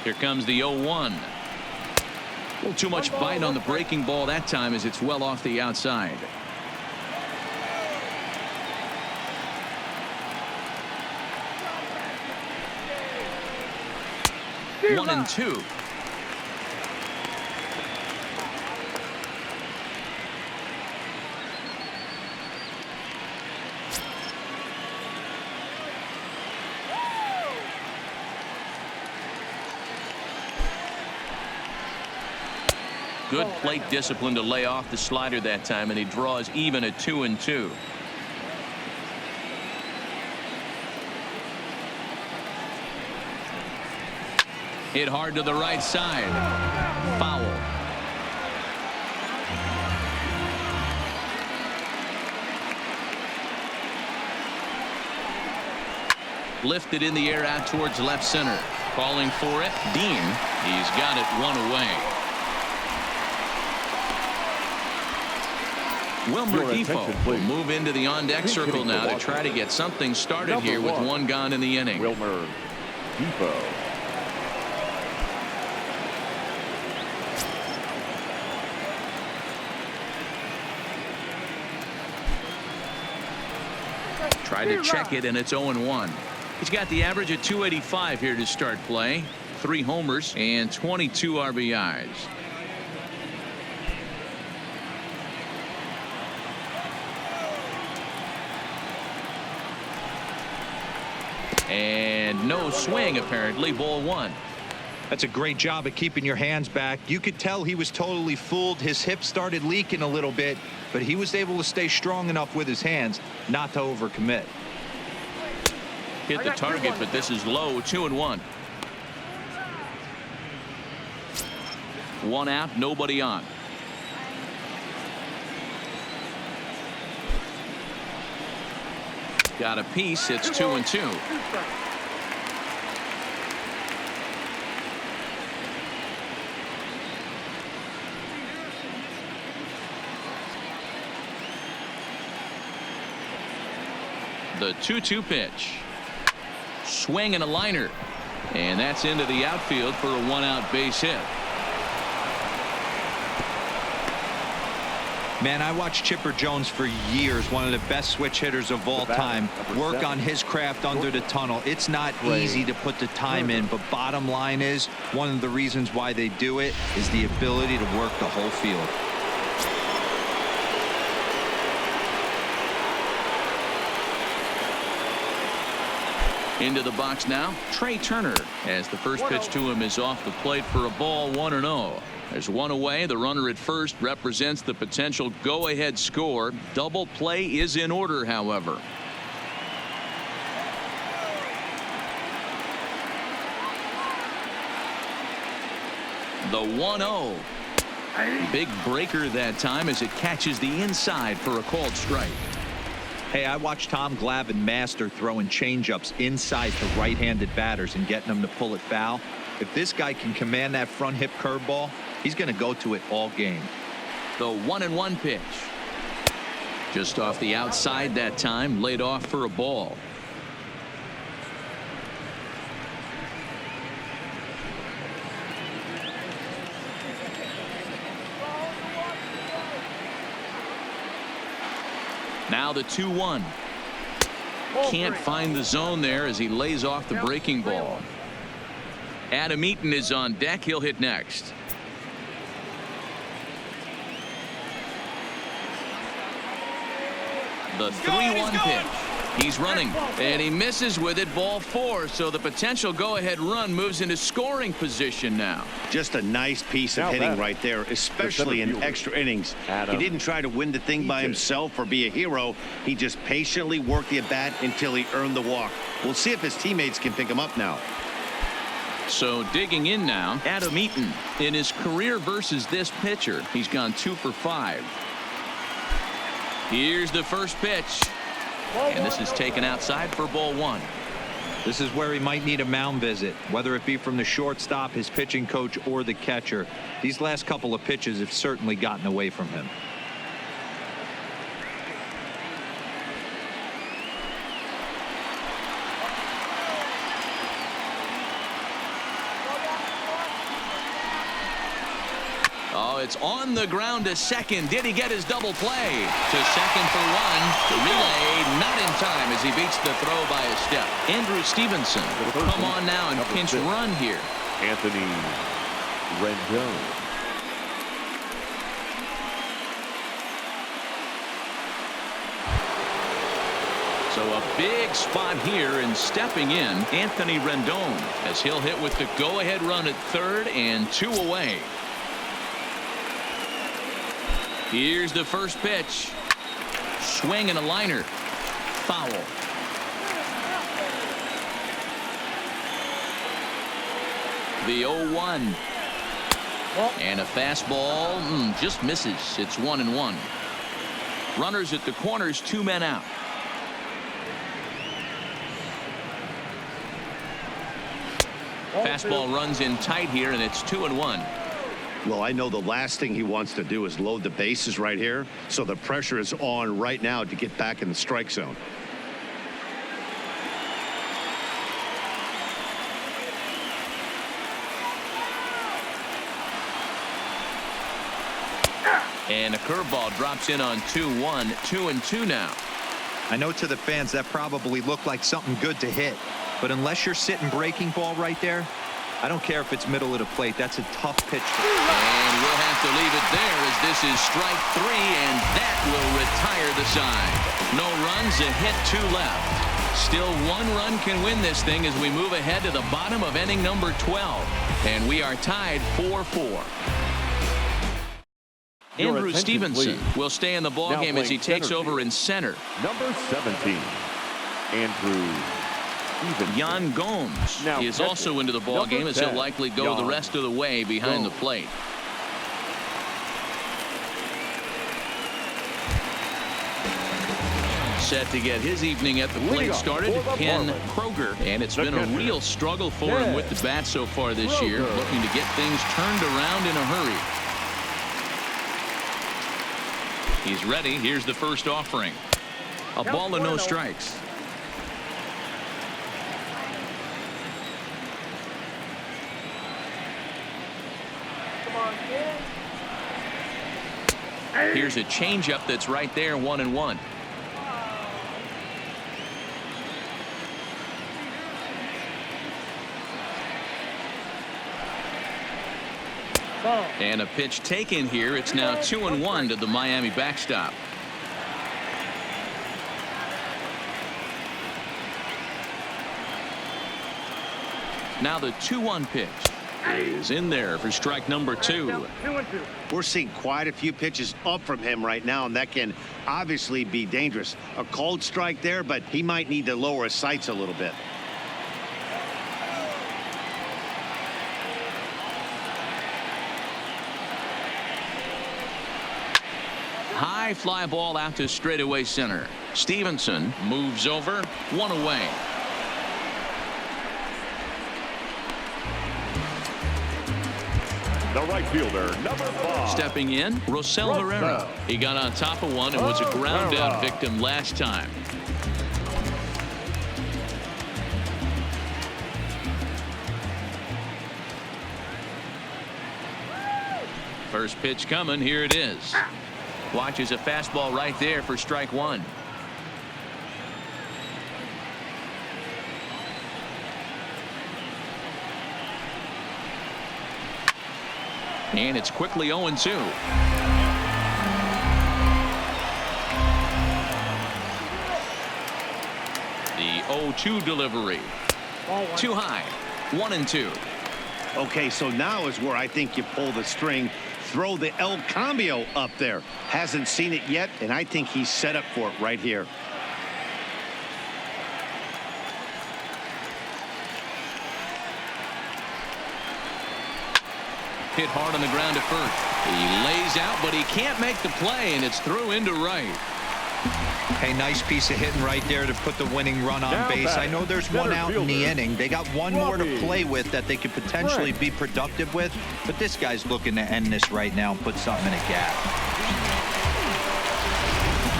S1: Here comes the 0-1. A little too much bite on the breaking ball that time as it's well off the outside. One and two. Good plate discipline to lay off the slider that time, and he draws even at 2-2. Hit hard to the right side. Foul. Lifted in the air out towards left center. Calling for it. Dean. He's got it one away. Wilmer Defoe will move into the on-deck circle now to try to get something started here with one gone in the inning.
S3: Wilmer Defoe.
S1: Tried to check it, and it's 0-1. He's got the average at 285 here to start play. 3 homers and 22 RBIs. And no swing, apparently. Ball 1.
S4: That's a great job of keeping your hands back. You could tell he was totally fooled. His hip started leaking a little bit, but he was able to stay strong enough with his hands not to overcommit.
S1: Hit the target, but this is low. 2-1. 1 out, nobody on. Got a piece. It's 2-2. The 2-2 pitch. Swing and a liner. And that's into the outfield for a 1-out base hit.
S4: Man, I watched Chipper Jones for years, one of the best switch hitters of all time. Work on his craft under the tunnel. It's not easy to put the time in, but bottom line is, one of the reasons why they do it is the ability to work the whole field.
S1: Into the box now, Trey Turner, as the first pitch to him is off the plate for a ball. 1-0. There's one away. The runner at first represents the potential go-ahead score. Double play is in order, however. The 1-0. Big breaker that time as it catches the inside for a called strike.
S4: Hey, I watched Tom Glavine master throwing changeups inside to right-handed batters and getting them to pull it foul. If this guy can command that front hip curveball, he's going to go to it all game.
S1: The 1-1 pitch. Just off the outside that time, laid off for a ball. Now the 2-1. Can't find the zone there as he lays off the breaking ball. Adam Eaton is on deck. He'll hit next. The 3-1 pitch. He's running, and he misses with it. Ball 4, so the potential go-ahead run moves into scoring position now.
S2: Just a nice piece of hitting right there, especially in extra innings. He didn't try to win the thing by himself or be a hero. He just patiently worked the at-bat until he earned the walk. We'll see if his teammates can pick him up now.
S1: So digging in now, Adam Eaton. In his career versus this pitcher, he's gone 2 for 5. Here's the first pitch. And this is taken outside for ball 1.
S4: This is where he might need a mound visit, whether it be from the shortstop, his pitching coach, or the catcher. These last couple of pitches have certainly gotten away from him.
S1: Oh, it's on the ground to second. Did he get his double play? To second for one. The relay not in time as he beats the throw by a step. Andrew Stevenson will come on now and pinch run here.
S3: Anthony Rendon.
S1: So a big spot here, and stepping in, Anthony Rendon, as he'll hit with the go-ahead run at third and 2 away. Here's the first pitch. Swing and a liner. Foul. The 0-1. And a fastball just misses. It's 1-1. Runners at the corners, 2 men out. Fastball runs in tight here, and it's 2-1.
S2: Well, I know the last thing he wants to do is load the bases right here, so the pressure is on right now to get back in the strike zone.
S1: And a curveball drops in on 2-1, 2-2 now.
S4: I know to the fans that probably looked like something good to hit, but unless you're sitting breaking ball right there, I don't care if it's middle of the plate. That's a tough pitch.
S1: And we'll have to leave it there as this is strike 3, and that will retire the side. No runs, a hit, 2 left. Still 1 run can win this thing as we move ahead to the bottom of inning number 12. And we are tied 4-4. Andrew Stevenson will stay in the ballgame as he takes over in center.
S3: Number 17, Andrew
S1: Yan Gomes is also into the ballgame as he'll likely go the rest of the way behind the plate. Set to get his evening at the plate started, Ken Kroger, and it's been a real struggle for him with the bat so far this year, looking to get things turned around in a hurry. He's ready. Here's the first offering. A ball and no strikes. Here's a changeup that's right there, 1-1. And a pitch taken here. It's now 2-1 to the Miami backstop. Now the 2-1 pitch is in there for strike number 2.
S2: We're seeing quite a few pitches up from him right now, and that can obviously be dangerous. A called strike there, but he might need to lower his sights a little bit.
S1: High fly ball out to straightaway center. Stevenson moves over, 1 away.
S3: The right fielder, number 5.
S1: Stepping in, Rosell Herrera. He got on top of one and was a ground out victim last time. First pitch coming. Here it is. Watches a fastball right there for strike 1. And it's quickly 0-2. The 0-2 delivery. Too high. 1-2.
S2: Okay, so now is where I think you pull the string. Throw the El Cambio up there. Hasn't seen it yet, and I think he's set up for it right here.
S1: Hit hard on the ground at first. He lays out, but he can't make the play, and it's through into right.
S4: Hey, nice piece of hitting right there to put the winning run on base. I know there's one out in the inning. They got one more to play with that they could potentially be productive with, but this guy's looking to end this right now and put something in a gap.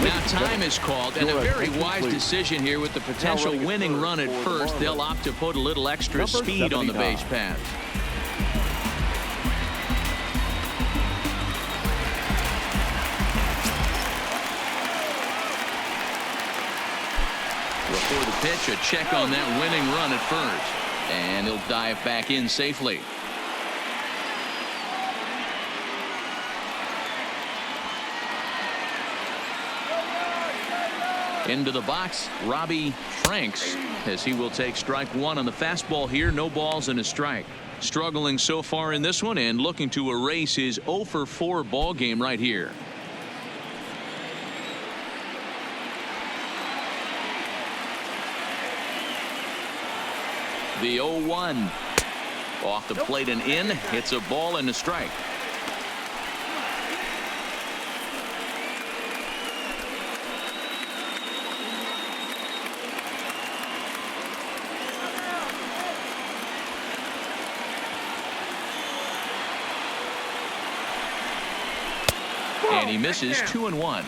S1: Now time is called, and a very wise decision here with the potential winning run at first. They'll opt to put a little extra speed on the base paths. Before the pitch, a check on that winning run at first, and he'll dive back in safely. Into the box, Robbie Franks, as he will take strike one on the fastball here. No balls and a strike. Struggling so far in this one and looking to erase his 0 for 4 ball game right here. The 0-1 off the plate and in. It's a ball and a strike. And he misses 2-1.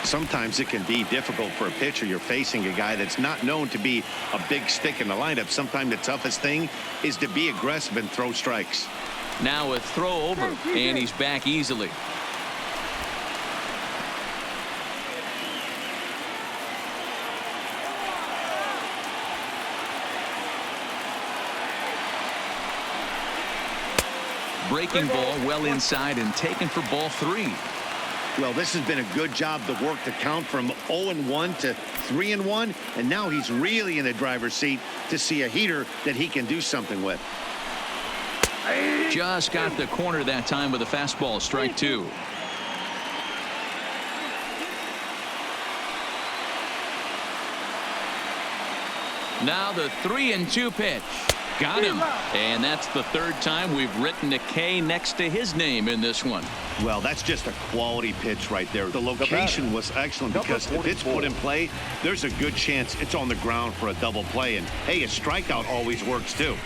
S2: Sometimes it can be difficult for a pitcher. You're facing a guy that's not known to be a big stick in the lineup. Sometimes the toughest thing is to be aggressive and throw strikes.
S1: Now a throw over, and he's back easily. Breaking ball well inside and taken for ball 3.
S2: Well, this has been a good job to work the count from 0-1 to 3-1, and now he's really in the driver's seat to see a heater that he can do something with.
S1: Just got the corner that time with a fastball, strike 2. Now the 3-2 pitch. Got him. And that's the third time we've written a K next to his name in this one.
S2: Well, that's just a quality pitch right there. The location was excellent because if it's put in play, there's a good chance it's on the ground for a double play. And, hey, a strikeout always works, too.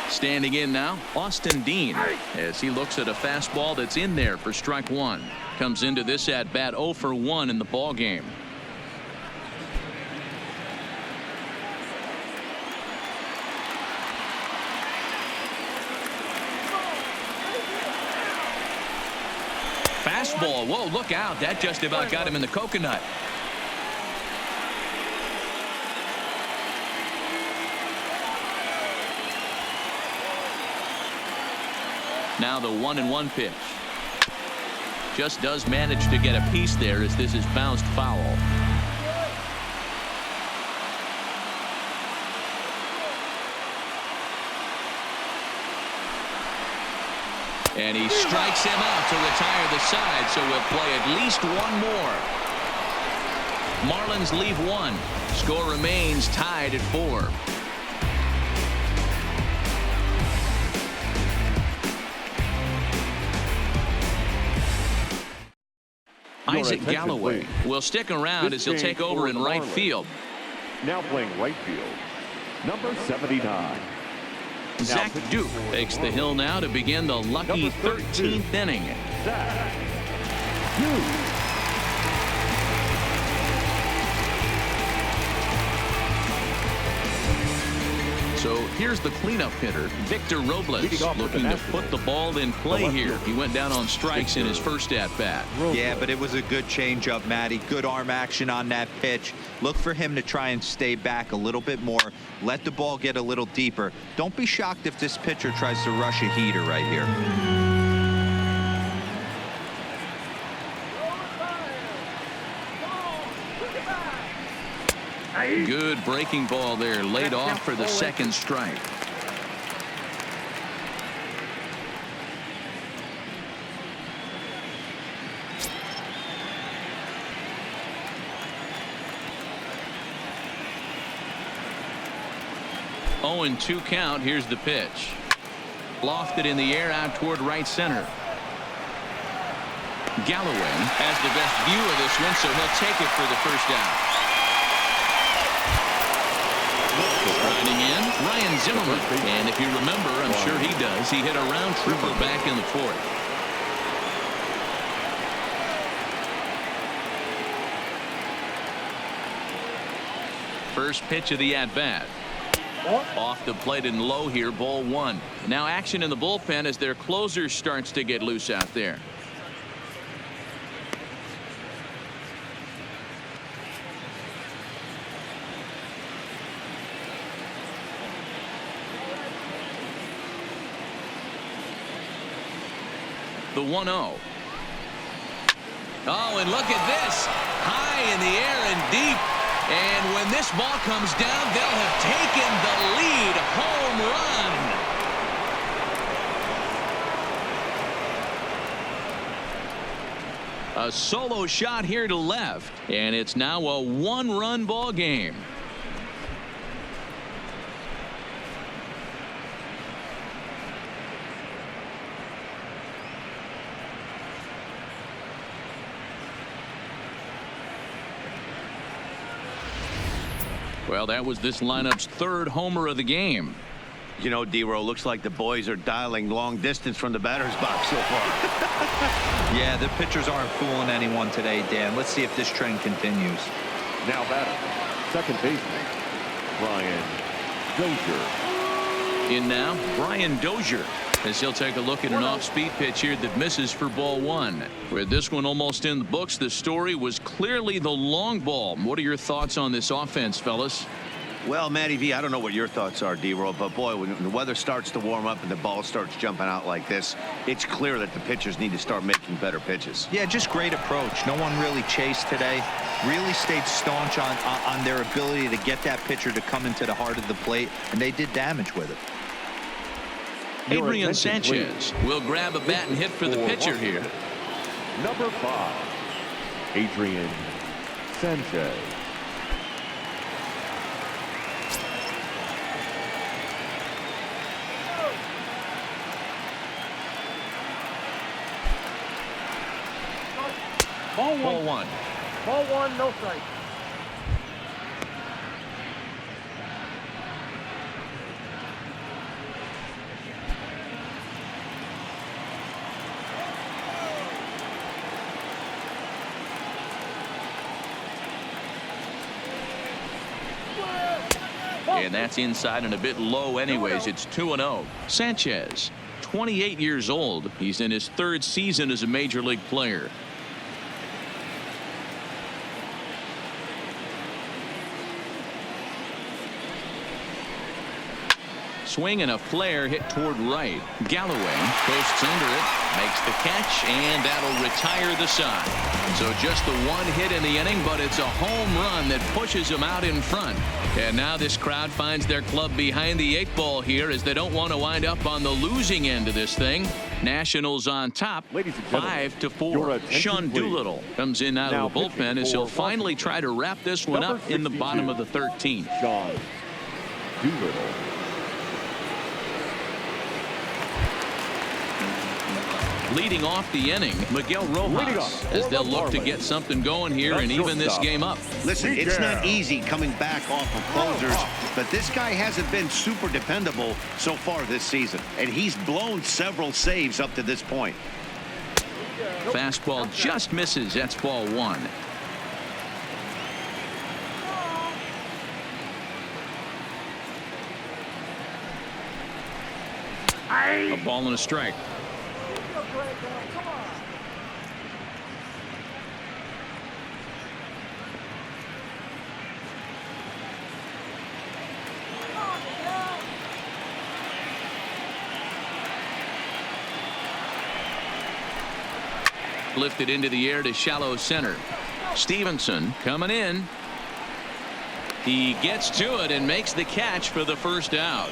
S1: Standing in now, Austin Dean, as he looks at a fastball that's in there for strike 1. Comes into this at bat 0 for 1 in the ball game. Fastball. Whoa, look out. That just about got him in the coconut. Now the 1-1 pitch. Just does manage to get a piece there as this is bounced foul. And he strikes him out to retire the side, so we'll play at least one more. Marlins leave one. Score remains tied at 4. Isaac Galloway will stick around as he'll take over in right field.
S3: Now playing right field, number 79.
S1: Zach Duke takes the hill now to begin the lucky 13th inning.
S3: Zach Duke.
S1: So here's the cleanup hitter, Victor Robles, looking to put the ball in play here. He went down on strikes in his first at-bat.
S4: Yeah, but it was a good changeup, Matty. Good arm action on that pitch. Look for him to try and stay back a little bit more. Let the ball get a little deeper. Don't be shocked if this pitcher tries to rush a heater right here.
S1: Good breaking ball there, laid off for the second strike. 0-2 count. Here's the pitch. Lofted in the air out toward right center. Galloway has the best view of this one, so he'll take it for the first out. Riding in, Ryan Zimmerman. And if you remember, I'm sure he does, he hit a round tripper back in the fourth. First pitch of the at-bat. Off the plate and low here, ball one. Now action in the bullpen as their closer starts to get loose out there. The 1-0. Oh, and look at this. High in the air and deep. And when this ball comes down, they'll have taken the lead. Home run. A solo shot here to left. And it's now a one-run ball game. Well, that was this lineup's third homer of the game.
S2: You know, D-Row, looks like the boys are dialing long distance from the batter's box so far.
S4: Yeah, the pitchers aren't fooling anyone today, Dan. Let's see if this trend continues.
S3: Now batter, second baseman, Brian Dozier.
S1: In now, Brian Dozier, as he'll take a look at an off-speed pitch here that misses for ball one. With this one almost in the books, the story was clearly the long ball. What are your thoughts on this offense, fellas?
S2: Well, Matty V, I don't know what your thoughts are, D-Roll, but boy, when the weather starts to warm up and the ball starts jumping out like this, it's clear that the pitchers need to start making better pitches.
S4: Yeah, just great approach. No one really chased today. Really stayed staunch on their ability to get that pitcher to come into the heart of the plate, and they did damage with it.
S1: Adrian Sanchez will grab a bat and hit for the pitcher here.
S3: Number 5, Adrian Sanchez.
S1: Ball one.
S6: Ball one, no strike.
S1: And that's inside and a bit low anyways. It's 2-0. Sanchez, 28 years old. He's in his third season as a major league player. Swing and a flare hit toward right. Galloway posts under it, makes the catch, and that'll retire the side. So just the one hit in the inning, but it's a home run that pushes them out in front. And now this crowd finds their club behind the 8 ball here, as they don't want to wind up on the losing end of this thing. Nationals on top, 5-4. Sean Doolittle comes in out of the bullpen as he'll finally try to wrap this one up in the bottom of the 13th.
S3: Sean Doolittle.
S1: Leading off the inning, Miguel Rojas, as they'll look to get something going here and even this game up.
S2: Listen, it's not easy coming back off of closers, but this guy hasn't been super dependable so far this season, and he's blown several saves up to this point.
S1: Fastball just misses. That's ball one. A ball and a strike. Lifted into the air to shallow center. Stevenson coming in. He gets to it and makes the catch for the first out.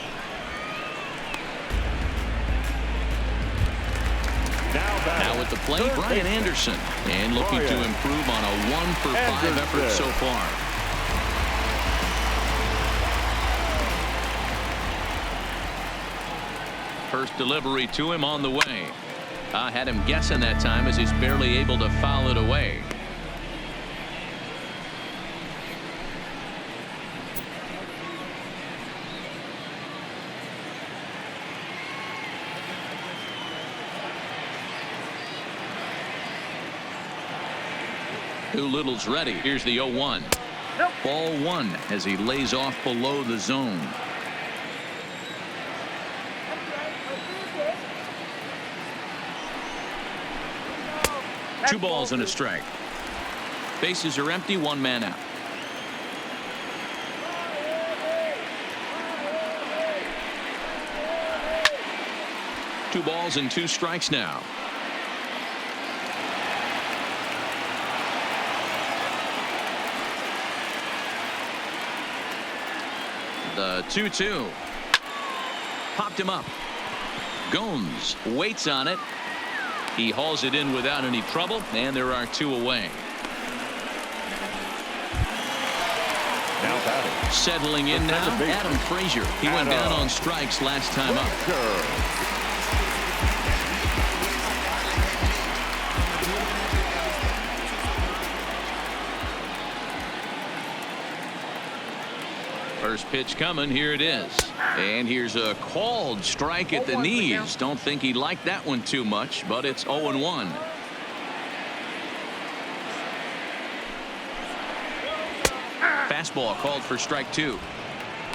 S1: Now at the plate, Brian Anderson, and looking to improve on a 1-for-5 effort so far. First delivery to him on the way. Had him guessing that time as he's barely able to foul it away. Doolittle's ready. Here's the 0-1.
S6: Nope.
S1: Ball one as he lays off below the zone. Two balls and a strike. Bases are empty. One man out. Two balls and two strikes now. The 2-2. Popped him up. Gomes waits on it. He hauls it in without any trouble, and there are two away.
S3: Now batting.
S1: Settling in now, Adam Frazier. He went down on strikes last time up. First pitch coming. Here it is. And here's a called strike at the knees. Don't think he liked that one too much, but it's 0-1. Fastball called for strike two.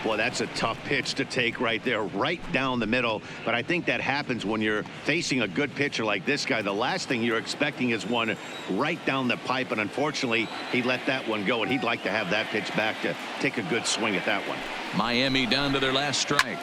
S2: Well, that's a tough pitch to take right there, right down the middle. But I think that happens when you're facing a good pitcher like this guy. The last thing you're expecting is one right down the pipe. And unfortunately, he let that one go. And he'd like to have that pitch back to take a good swing at that one.
S1: Miami down to their last strike.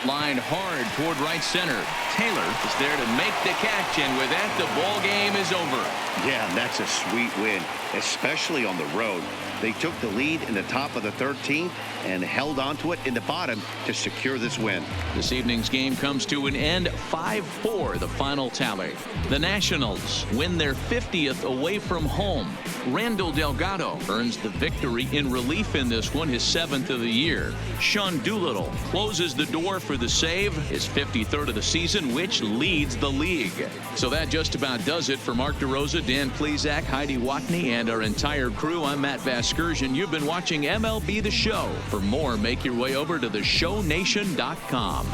S1: Line hard toward right center. Taylor is there to make the catch. And with that, the ball game is over.
S2: Yeah, that's a sweet win, especially on the road. They took the lead in the top of the 13th and held onto it in the bottom to secure this win.
S1: This evening's game comes to an end. 5-4 the final tally. The Nationals win their 50th away from home. Randall Delgado earns the victory in relief in this one, his 7th of the year. Sean Doolittle closes the door for the save, his 53rd of the season, which leads the league. So that just about does it for Mark DeRosa, Dan Plesac, Heidi Watney, and our entire crew. I'm Matt Vasgersian. You've been watching MLB The Show. For more, make your way over to theshownation.com.